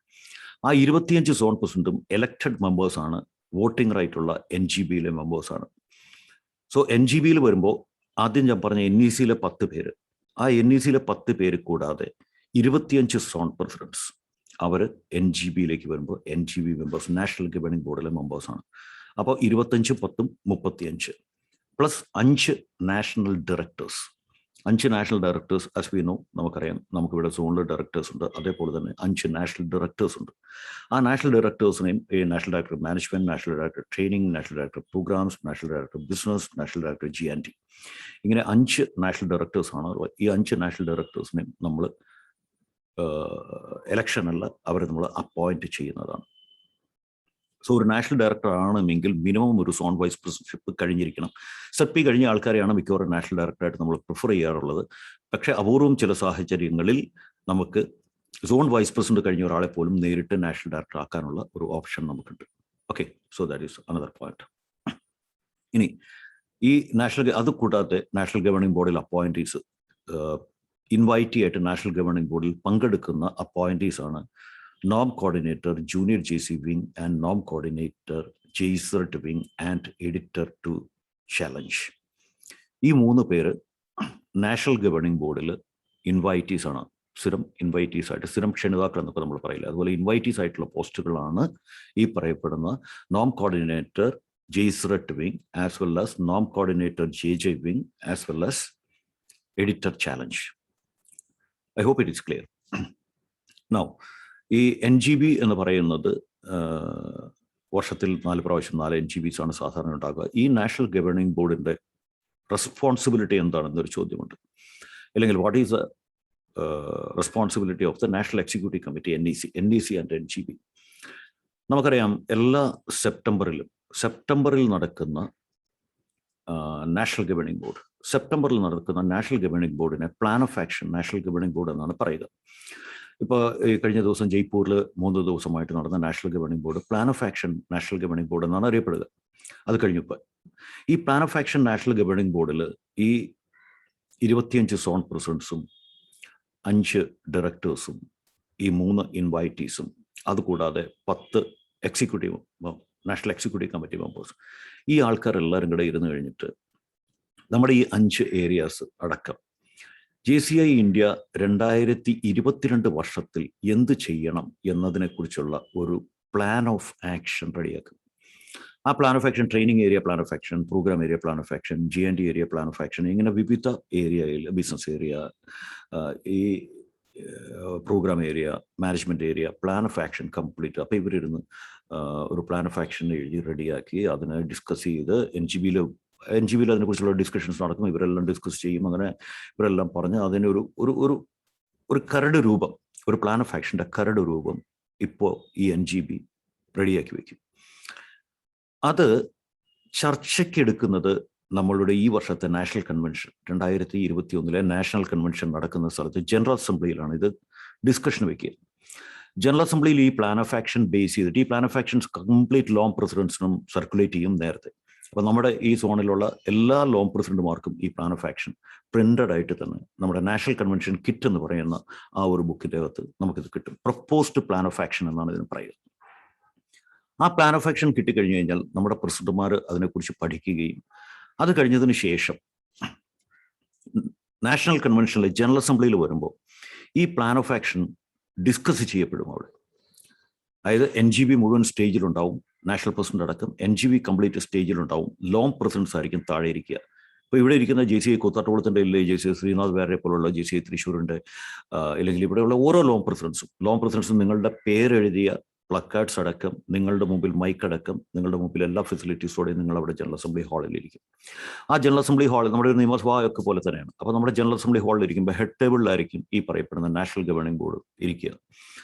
ആ 25 സോൺ പ്രസിഡന്റും എലക്റ്റഡ് മെമ്പേഴ്സാണ്, വോട്ടിംഗ് റൈറ്റ് ഉള്ള NGBയിലെ മെമ്പേഴ്സാണ്. സോ NGBയിൽ വരുമ്പോൾ ആദ്യം ഞാൻ പറഞ്ഞ NECയിലെ 10 പേര്, ആ NECയിലെ 10 പേര് കൂടാതെ 25 സോൺ പ്രസിഡന്റ്സ് അവർ NGBയിലേക്ക് വരുമ്പോൾ NGB മെമ്പേഴ്സ് നാഷണൽ ഗവേണിംഗ് ബോർഡിലെ മെമ്പേഴ്സാണ്. അപ്പോൾ 25 10 35 plus 5 national directors. 5 national directors as we know, നമുക്കറിയാം, നമുക്കിവിടെ സോണൽ ഡയറക്ടേഴ്സ് ഉണ്ട്, അതേപോലെ തന്നെ 5 നാഷണൽ ഡയറക്ടേഴ്സ് ഉണ്ട്. ആ നാഷണൽ ഡയറക്ടേഴ്സിനെയും ഈ national director management, national director training, national director programmes, national director business, national director G&T, ഇങ്ങനെ 5 നാഷണൽ ഡയറക്ടേഴ്സാണ്. ഈ 5 നാഷണൽ ഡയറക്ടേഴ്സിനെയും നമ്മൾ ഇലക്ഷനല്ല, അവരെ നമ്മൾ അപ്പോയിന്റ് ചെയ്യുന്നതാണ്. സോ ഒരു നാഷണൽ ഡയറക്ടർ ആണെങ്കിൽ മിനിമം ഒരു സോൺ വൈസ് പ്രസിഡൻഷിപ്പ് കഴിഞ്ഞിരിക്കണം. സെപ്പി കഴിഞ്ഞ ആൾക്കാരെയാണ് മിക്കവാറും നാഷണൽ ഡയറക്ടറായിട്ട് നമ്മൾ പ്രിഫർ ചെയ്യാറുള്ളത്. പക്ഷേ അപൂർവം ചില സാഹചര്യങ്ങളിൽ നമുക്ക് സോൺ വൈസ് പ്രസിഡന്റ് കഴിഞ്ഞ ഒരാളെ പോലും നേരിട്ട് നാഷണൽ ഡയറക്ടർ ആക്കാനുള്ള ഒരു ഓപ്ഷൻ നമുക്കുണ്ട്. Okay, so that is another point. ഇനി ഈ അത് കൂടാതെ നാഷണൽ ഗവേണിംഗ് ബോർഡിൽ അപ്പോയിന്റീസ്, ഇൻവൈറ്റി ആയിട്ട് നാഷണൽ ഗവേണിംഗ് ബോർഡിൽ പങ്കെടുക്കുന്ന അപ്പോയിന്റീസ് ആണ് NOM coordinator, junior JC wing and NOM coordinator, JCERT wing and editor to challenge. ഈ 3 പേര് നാഷണൽ ഗവേണിംഗ് ബോർഡിൽ ഇൻവൈറ്റീസ് ആണ്. സ്ഥിരം ഇൻവൈറ്റീസ് ആയിട്ട്, സ്ഥിരം ക്ഷണിതാക്കൾ എന്നൊക്കെ നമ്മൾ പറയില്ല, അതുപോലെ ഇൻവൈറ്റീസ് ആയിട്ടുള്ള പോസ്റ്റുകളാണ് ഈ പറയപ്പെടുന്ന NOM coordinator JCERT wing as well as NOM coordinator JJ wing as well as editor challenge. I hope it is clear. Now ഈ NGB എന്ന് പറയുന്നത് വർഷത്തിൽ 4 പ്രാവശ്യം 4 NGBs ആണ് സാധാരണ ഉണ്ടാകുക. ഈ നാഷണൽ ഗവേണിംഗ് ബോർഡിന്റെ റെസ്പോൺസിബിലിറ്റി എന്താണെന്നൊരു ചോദ്യമുണ്ട്. അല്ലെങ്കിൽ what is the responsibility of the national executive committee, NEC and NGB. നമുക്കറിയാം, എല്ലാ സെപ്റ്റംബറിൽ നടക്കുന്ന നാഷണൽ ഗവേണിംഗ് ബോർഡ്, സെപ്റ്റംബറിൽ നടക്കുന്ന നാഷണൽ ഗവേണിംഗ് ബോർഡിനെ plan of action national governing board എന്നാണ് പറയുക. ഇപ്പോൾ ഈ കഴിഞ്ഞ ദിവസം ജയ്പൂരിൽ 3 ദിവസമായിട്ട് നടന്ന national governing board plan of action national governing board എന്നാണ് അറിയപ്പെടുക. അത് കഴിഞ്ഞപ്പോൾ ഈ plan of action national governing ബോർഡിൽ ഈ 25 സോൺ പ്രസിഡൻസും 5 ഡയറക്ടേഴ്സും ഈ 3 ഇൻവൈറ്റീസും അതുകൂടാതെ 10 നാഷണൽ എക്സിക്യൂട്ടീവ് കമ്മിറ്റി മെമ്പേഴ്സ്, ഈ ആൾക്കാരെല്ലാവരും കൂടെ ഇരുന്ന് കഴിഞ്ഞിട്ട് നമ്മുടെ ഈ 5 ഏരിയാസ് അടക്കം JCI ഇന്ത്യ 2022 വർഷത്തിൽ എന്ത് ചെയ്യണം എന്നതിനെക്കുറിച്ചുള്ള ഒരു പ്ലാൻ ഓഫ് ആക്ഷൻ റെഡിയാക്കും. ആ plan of action training area plan of action, program area plan of action, G&T area plan of action, ഇങ്ങനെ വിവിധ ഏരിയയിൽ, ബിസിനസ് ഏരിയ, ഈ program area, management area, plan of action complete. അപ്പോൾ ഇവരിരുന്ന് ഒരു plan of action എഴുതി റെഡിയാക്കി അതിനെ ഡിസ്കസ് ചെയ്ത് NGBയിൽ അതിനെക്കുറിച്ചുള്ള ഡിസ്കഷൻസ് നടക്കും. ഇവരെല്ലാം ഡിസ്കസ് ചെയ്യും. അങ്ങനെ ഇവരെല്ലാം പറഞ്ഞ് അതിനൊരു ഒരു കരട് രൂപം, ഒരു പ്ലാൻ ഓഫ് ആക്ഷൻ്റെ കരട് രൂപം ഇപ്പോൾ ഈ NGB റെഡിയാക്കി വയ്ക്കും. അത് ചർച്ചയ്ക്കെടുക്കുന്നത് നമ്മളുടെ ഈ വർഷത്തെ നാഷണൽ കൺവെൻഷൻ, 2021 നാഷണൽ കൺവെൻഷൻ നടക്കുന്ന സ്ഥലത്ത് ജനറൽ അസംബ്ലിയിലാണ് ഇത് ഡിസ്കഷൻ വയ്ക്കുക. ജനറൽ അസംബ്ലിയിൽ ഈ പ്ലാൻ ഓഫ് ആക്ഷൻ ബേസ് ചെയ്തിട്ട് ഈ plan of actions complete LOM പ്രസിഡൻസിനും സർക്കുലേറ്റ് ചെയ്യും നേരത്തെ. അപ്പോൾ നമ്മുടെ ഈ സോണിലുള്ള എല്ലാ ലോങ് പ്രസിഡന്റുമാർക്കും ഈ പ്ലാൻ ഓഫ് ആക്ഷൻ പ്രിന്റഡ് ആയിട്ട് തന്നെ നമ്മുടെ നാഷണൽ കൺവെൻഷൻ കിറ്റ് എന്ന് പറയുന്ന ആ ഒരു ബുക്കിൻ്റെ അകത്ത് നമുക്കിത് കിട്ടും. പ്രപ്പോസ്ഡ് പ്ലാൻ ഓഫ് ആക്ഷൻ എന്നാണ് ഇതിന് പറയുക. ആ പ്ലാൻ ഓഫ് ആക്ഷൻ കിട്ടിക്കഴിഞ്ഞു കഴിഞ്ഞാൽ നമ്മുടെ പ്രസിഡന്റുമാർ അതിനെക്കുറിച്ച് പഠിക്കുകയും അത് കഴിഞ്ഞതിന് ശേഷം നാഷണൽ കൺവെൻഷനിലെ ജനറൽ അസംബ്ലിയിൽ വരുമ്പോൾ ഈ പ്ലാൻ ഓഫ് ആക്ഷൻ ഡിസ്കസ് ചെയ്യപ്പെടും അവിടെ. അതായത് NGB മുഴുവൻ സ്റ്റേജിലുണ്ടാവും, നാഷണൽ പ്രസിഡന്റ് അടക്കം NGB കംപ്ലീറ്റ് സ്റ്റേജിലുണ്ടാവും, ലോങ് പ്രസിഡൻസ് ആയിരിക്കും താഴെ ഇരിക്കുക. ഇപ്പോൾ ഇവിടെ ഇരിക്കുന്ന JCI കൂത്താട്ടോളത്തിൻ്റെ ഇല്ലേ, JCI ശ്രീനാഥ് വേറെ പോലുള്ള, JCI തൃശ്ശൂരിൻ്റെ, അല്ലെങ്കിൽ ഇവിടെയുള്ള ഓരോ ലോങ് പ്രസിഡൻസും നിങ്ങളുടെ പേരെഴുതിയ പ്ലക്കാർഡ്സ് അടക്കം, നിങ്ങളുടെ മുമ്പിൽ മൈക്ക് അടക്കം, നിങ്ങളുടെ മുമ്പിൽ എല്ലാ ഫെസിലിറ്റീസോടെയും നിങ്ങൾ അവിടെ ജനറൽ അസംബ്ലി ഹാളിലിരിക്കും. ആ ജനറൽ അസംബ്ലി ഹാളിൽ നമ്മുടെ ഒരു നിയമസഭയൊക്കെ പോലെ തന്നെയാണ്. അപ്പോൾ നമ്മുടെ ജനറൽ അസംബ്ലി ഹാളിലിരിക്കുമ്പോൾ ഹെഡ് ടേബിളിലായിരിക്കും ഈ പറയപ്പെടുന്ന നാഷണൽ ഗവേണിംഗ് ബോർഡ് ഇരിക്കുക.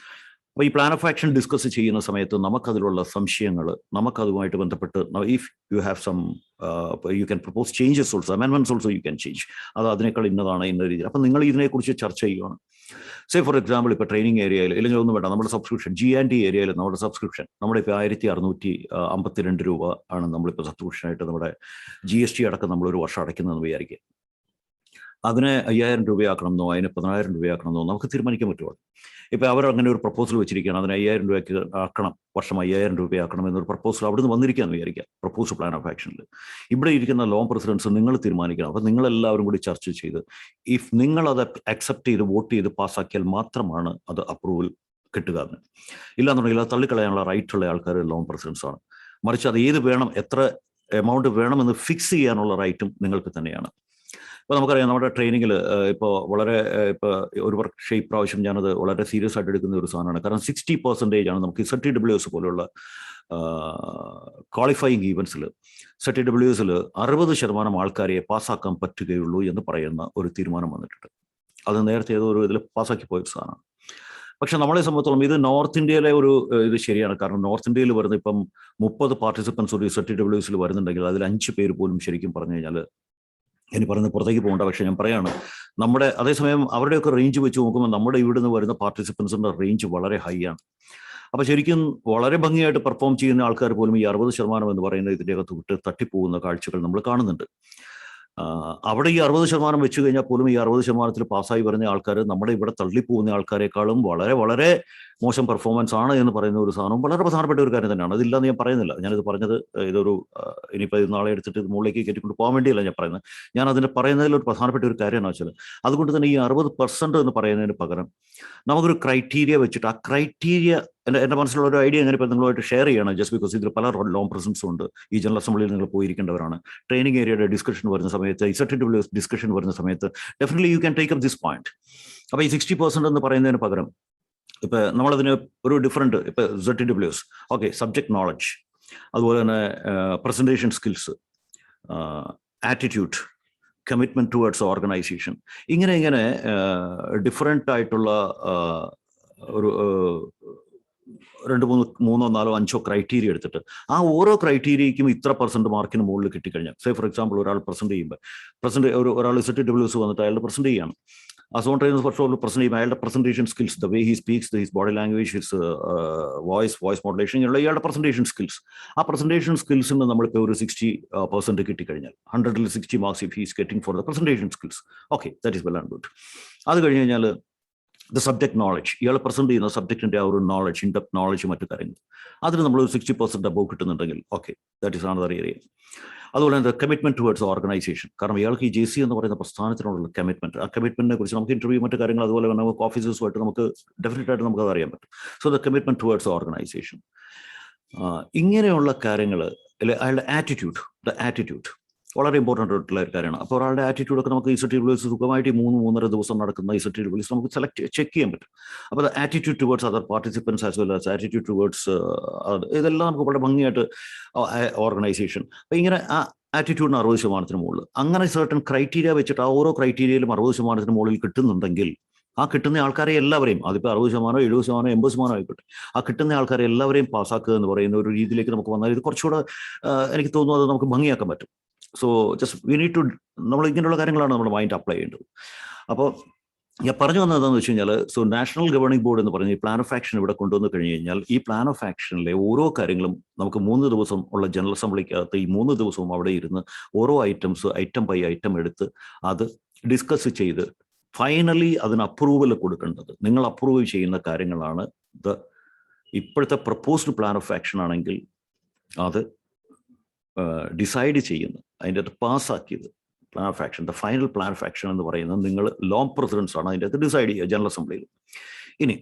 അപ്പോൾ ഈ പ്ലാൻ ഓഫ് ആക്ഷൻ ഡിസ്കസ് ചെയ്യുന്ന സമയത്ത് നമുക്കതിലുള്ള സംശയങ്ങൾ, നമുക്കതുമായിട്ട് ബന്ധപ്പെട്ട് if you have some you can propose changes also, അമെൻമെന്റ്സ് ഓൾസോ യു ക്യാൻ ചേഞ്ച്, അത് അതിനേക്കാൾ ഇന്ന രീതിയിൽ. അപ്പം നിങ്ങൾ ഇതിനെക്കുറിച്ച് ചർച്ച ചെയ്യുകയാണ്. സേ ഫോർ എക്സാമ്പിൾ, ഇപ്പോൾ ട്രെയിനിങ് ഏരിയയിൽ, അല്ലെങ്കിൽ ഒന്നും വേണ്ട, നമ്മുടെ സബ്സ്ക്രിപ്ഷൻ G&T ഏരിയയിൽ നമ്മുടെ സബ്സ്ക്രിപ്ഷൻ നമ്മളിപ്പോൾ 1652 രൂപ ആണ് നമ്മളിപ്പോൾ സബ്സ്ക്രിപ്ഷനായിട്ട് നമ്മുടെ GST അടക്കം നമ്മളൊരു വർഷം അടയ്ക്കുന്നതെന്ന് വിചാരിക്കുക. അതിനെ 5000 രൂപയാക്കണമെന്നോ അതിന് 10000 രൂപയാക്കണമെന്നോ നമുക്ക് തീരുമാനിക്കാൻ പറ്റുമോ? ഇപ്പോൾ അവർ അങ്ങനെ ഒരു പ്രപ്പോസൽ വെച്ചിരിക്കുകയാണ്, അതിന് 5000 രൂപയ്ക്ക് ആക്കണം, വർഷം 5000 രൂപയാക്കണം എന്നൊരു പ്രപ്പോസൽ അവിടുന്ന് വന്നിരിക്കുകയെന്ന് വിചാരിക്കാം. പ്രപ്പോസ് പ്ലാൻ ഓഫ് ആക്ഷനിൽ ഇവിടെ ഇരിക്കുന്ന ലോങ് പ്രസിഡൻസ് നിങ്ങൾ തീരുമാനിക്കണം. അപ്പോൾ നിങ്ങളെല്ലാവരും കൂടി ചർച്ച ചെയ്ത് ഇഫ് നിങ്ങളത് അക്സെപ്റ്റ് ചെയ്ത് വോട്ട് ചെയ്ത് പാസ്സാക്കിയാൽ മാത്രമാണ് അത് അപ്രൂവൽ കിട്ടുക. ഇല്ലാന്നുണ്ടെങ്കിൽ അത് തള്ളിക്കളയാനുള്ള റൈറ്റുള്ള ആൾക്കാർ ലോങ് പ്രസിഡൻസ് ആണ്. മറിച്ച് അത് ഏത് വേണം, എത്ര എമൗണ്ട് വേണമെന്ന് ഫിക്സ് ചെയ്യാനുള്ള റൈറ്റും നിങ്ങൾക്ക് തന്നെയാണ്. ഇപ്പോൾ നമുക്കറിയാം നമ്മുടെ ട്രെയിനിങ്ങിൽ ഇപ്പോൾ വളരെ ഇപ്പോൾ ഒരു പക്ഷേ ഇപ്രാവശ്യം ഞാനത് വളരെ സീരിയസ് ആയിട്ട് എടുക്കുന്ന ഒരു സാധനമാണ്. കാരണം 60% ആണ് നമുക്ക് ZTWS പോലുള്ള ക്വാളിഫയിങ് ഈവൻസിൽ ZTWSൽ 60% ആൾക്കാരെ പാസ്സാക്കാൻ പറ്റുകയുള്ളൂ എന്ന് പറയുന്ന ഒരു തീരുമാനം വന്നിട്ടുണ്ട്. അത് നേരത്തെ ഏതോ ഒരു ഇതിൽ പാസ്സാക്കി പോയ സാധനമാണ്. പക്ഷെ നമ്മളെ സംബന്ധിച്ചോളം ഇത് നോർത്ത് ഇന്ത്യയിലെ ഒരു ഇത് ശരിയാണ്. കാരണം നോർത്ത് ഇന്ത്യയിൽ വരുന്ന ഇപ്പം 30 പാർട്ടിസിപ്പൻസ് ഒരു ZTWSൽ വരുന്നുണ്ടെങ്കിൽ അതിൽ 5 പേര് പോലും ശരിക്കും പറഞ്ഞു കഴിഞ്ഞാൽ ഇനി പറയുന്നത് പുറത്തേക്ക് പോകേണ്ട. പക്ഷെ ഞാൻ പറയാണ്, നമ്മുടെ അതേസമയം അവരുടെയൊക്കെ റേഞ്ച് വെച്ച് നോക്കുമ്പോൾ നമ്മുടെ ഇവിടെ നിന്ന് വരുന്ന പാർട്ടിസിപ്പൻസിന്റെ റേഞ്ച് വളരെ ഹൈ ആണ്. അപ്പോൾ ശരിക്കും വളരെ ഭംഗിയായിട്ട് പെർഫോം ചെയ്യുന്ന ആൾക്കാർ പോലും ഈ 60% എന്ന് പറയുന്ന ഇതിൻ്റെ അകത്ത് വിട്ട് തട്ടിപ്പോകുന്ന കാഴ്ചകൾ നമ്മൾ കാണുന്നുണ്ട്. അവിടെ ഈ 60% വെച്ച് കഴിഞ്ഞാൽ പോലും ഈ 60%-ൽ പാസ്സായി വരുന്ന ആൾക്കാർ നമ്മുടെ ഇവിടെ തള്ളിപ്പോകുന്ന ആൾക്കാരെക്കാളും വളരെ വളരെ മോശം പെർഫോമൻസ് ആണ് എന്ന് പറയുന്ന ഒരു സാധനം വളരെ പ്രധാനപ്പെട്ട ഒരു കാര്യം തന്നെയാണ്. അതില്ലാന്ന് ഞാൻ പറയുന്നില്ല. ഞാനിത് പറഞ്ഞത് ഇതൊരു ഇനിയിപ്പോൾ ഇത് നാളെ എടുത്തിട്ട് ഇത് മുകളിലേക്ക് കയറ്റിക്കൊണ്ട് പോകാൻ വേണ്ടിയല്ല ഞാൻ പറയുന്നത്. ഞാൻ അതിൻ്റെ പറയുന്നതിൽ ഒരു പ്രധാനപ്പെട്ട ഒരു കാര്യം എന്ന് വെച്ചാൽ, അതുകൊണ്ട് തന്നെ ഈ 60% എന്ന് പറയുന്നതിന് പകരം നമുക്കൊരു ക്രൈറ്റീരിയ വെച്ചിട്ട് ആ ക്രൈറ്റീരിയ എൻ്റെ മനസ്സിലുള്ള ഒരു ഐഡിയ എങ്ങനെ ഇപ്പോൾ നിങ്ങളുമായിട്ട് ഷെയർ ചെയ്യണം. ജസ്റ്റ് ബിക്കോസ് ഇതിൽ പല ലോങ് പ്രസൻസും ഉണ്ട്. ഈ ജനറൽ അസംബ്ലിയിൽ നിങ്ങൾ പോയിരിക്കേണ്ടവരാണ്. ട്രെയിനിങ് ഏരിയയുടെ ഡിസ്കഷൻ വരുന്ന സമയത്ത്, ZTWS ഡിസ്കഷൻ വരുന്ന സമയത്ത് definitely you can take up this point. അപ്പോൾ ഈ 60% എന്ന് പറയുന്നതിന് പകരം ഇപ്പം നമ്മളതിന് ഒരു ഡിഫറൻറ്റ്, ഇപ്പം ZTWS ഓക്കെ, സബ്ജക്ട് നോളജ്, അതുപോലെ തന്നെ presentation skills, attitude, commitment towards organisation, ഇങ്ങനെ ഡിഫറെൻ്റ് ആയിട്ടുള്ള ഒരു 2, 3, 4, 5 ക്രൈറ്റീരിയ എടുത്തിട്ട് ആ ഓരോ ക്രൈറ്റീരിയയ്ക്കും ഇത്ര % മാർക്കിന് മുകളിൽ കിട്ടിക്കഴിഞ്ഞാൽ, സേ ഫോർ എക്സാമ്പിൾ ഒരാൾ പ്രസന്റ് ചെയ്യുമ്പോൾ ഒരാൾ ZTWS വന്നിട്ട് അയാളുടെ പ്രസന്റ് ചെയ്യാണ്. അസോൺ ട്രെയിനേഴ്സ് പക്ഷേ പ്രസന്റ് ചെയ്യുമ്പോൾ അയാളുടെ presentation skills, the way he speaks, his body language, his voice modulation, ഇങ്ങനെയുള്ള ഇയാളുടെ പ്രസന്റേഷൻ സ്കിൽസ്, ആ പ്രസന്റേഷൻ സ്കിൽസിന് നമ്മളിപ്പോൾ ഒരു 60% കിട്ടിക്കഴിഞ്ഞാൽ 100-ൽ 60 marks if he's getting for the presentation skills, okay, that is well and good. അത് കഴിഞ്ഞ് കഴിഞ്ഞാൽ ദ സബ്ജക്ട് നോളജ്, ഇയാൾ പ്രസന്റ് ചെയ്യുന്ന സബ്ജക്റ്റിന്റെ ആ ഒരു നോളജ്, ഇൻഡെപ്ത് നോളജ്, മറ്റു കാര്യങ്ങൾ, അതിന് നമ്മൾ 60% അബോവ് കിട്ടുന്നുണ്ടെങ്കിൽ okay, that is another area. അതുപോലെ തന്നെ കമ്മിറ്റ്മെന്റ് ടുവേർഡ്സ് ഓർഗനൈസേഷൻ, കാരണം ഇയാൾക്ക് ഈ JC എന്ന് പറയുന്ന പ്രസ്ഥാനത്തിനോടുള്ള കമ്മിറ്റ്മെന്റ്, ആ കമ്മിറ്റ്മെന്റിനെ കുറിച്ച് നമുക്ക് ഇന്റർവ്യൂ മറ്റു കാര്യങ്ങൾ അതുപോലെ തന്നെ നമുക്ക് ഓഫീസേഴ്സുമായിട്ട് നമുക്ക് ഡെഫിനറ്റ് ആയിട്ട് നമുക്ക് അത് അറിയാൻ പറ്റും. So the commitment towards organisation, ഇങ്ങനെയുള്ള കാര്യങ്ങൾ, അയാളുടെ ആറ്റിറ്റ്യൂഡ് വളരെ ഇമ്പോർട്ടൻ്റ് ആയിട്ടുള്ള ഒരു കാര്യമാണ്. അപ്പോൾ ഒരാളുടെ ആറ്റിറ്റ്യൂഡൊക്കെ നമുക്ക് ZTWS സുഖമായിട്ട് 3-3.5 ദിവസം നടക്കുന്ന ZTWS നമുക്ക് ചെക്ക് ചെയ്യാൻ പറ്റും. അപ്പോൾ അത് attitude towards other participants as well as attitude towards ഇതെല്ലാം നമുക്ക് വളരെ ഭംഗിയായിട്ട് ഓർഗനൈസേഷൻ. അപ്പോൾ ഇങ്ങനെ ആ ആറ്റിറ്റ്യൂഡിന് 60% മുകളിൽ, അങ്ങനെ സർട്ടൺ ക്രൈറ്റീരിയ വെച്ചിട്ട് ആ ഓരോ ക്രൈറ്റീരിയയിലും 60% മുകളിൽ കിട്ടുന്നുണ്ടെങ്കിൽ ആ കിട്ടുന്ന ആൾക്കാരെ എല്ലാവരെയും, അതിപ്പോൾ 60%, 70%, 80% ആയിക്കോട്ടെ, ആ കിട്ടുന്ന ആൾക്കാരെ എല്ലാവരെയും പാസ്സാക്കുക എന്ന് പറയുന്ന ഒരു രീതിയിലേക്ക് നമുക്ക് വന്നാൽ ഇത് കുറച്ചുകൂടെ എനിക്ക് തോന്നുന്നു അത് നമുക്ക് ഭംഗിയാക്കാൻ പറ്റും. So just we need to, നമ്മൾ ഇങ്ങനെയുള്ള കാര്യങ്ങളാണ് നമ്മുടെ മൈൻഡ് അപ്ലൈ ചെയ്യേണ്ടത്. അപ്പോൾ ഞാൻ പറഞ്ഞു വന്നത് എന്താണെന്ന് വെച്ച് കഴിഞ്ഞാൽ, സോ നാഷണൽ ഗവേണിംഗ് ബോർഡ് എന്ന് പറഞ്ഞ ഈ പ്ലാൻ ഓഫ് ആക്ഷൻ ഇവിടെ കൊണ്ടുവന്ന് കഴിഞ്ഞ് കഴിഞ്ഞാൽ ഈ പ്ലാൻ ഓഫ് ആക്ഷനിലെ ഓരോ കാര്യങ്ങളും നമുക്ക് 3 ദിവസം ഉള്ള ജനറൽ അസംബ്ലിക്കകത്ത് ഈ 3 ദിവസവും അവിടെ ഇരുന്ന് ഓരോ ഐറ്റംസ് ഐറ്റം ബൈ ഐറ്റം എടുത്ത് അത് ഡിസ്കസ് ചെയ്ത് ഫൈനലി അതിന് അപ്രൂവൽ കൊടുക്കേണ്ടത് നിങ്ങൾ അപ്രൂവ് ചെയ്യുന്ന കാര്യങ്ങളാണ്. ഇപ്പോഴത്തെ പ്രപ്പോസ്ഡ് പ്ലാൻ ഓഫ് ആക്ഷൻ ആണെങ്കിൽ അത് ഡിസൈഡ് ചെയ്യുന്നത്, അതിൻ്റെ അകത്ത് പാസ്സാക്കിയത് plan of action, the final plan of action എന്ന് പറയുന്നത് നിങ്ങൾ ലോങ് പ്രസിഡൻസ് ആണ് അതിൻ്റെ അകത്ത് ഡിസൈഡ് ചെയ്യുക ജനറൽ അസംബ്ലിയിൽ. ഇനി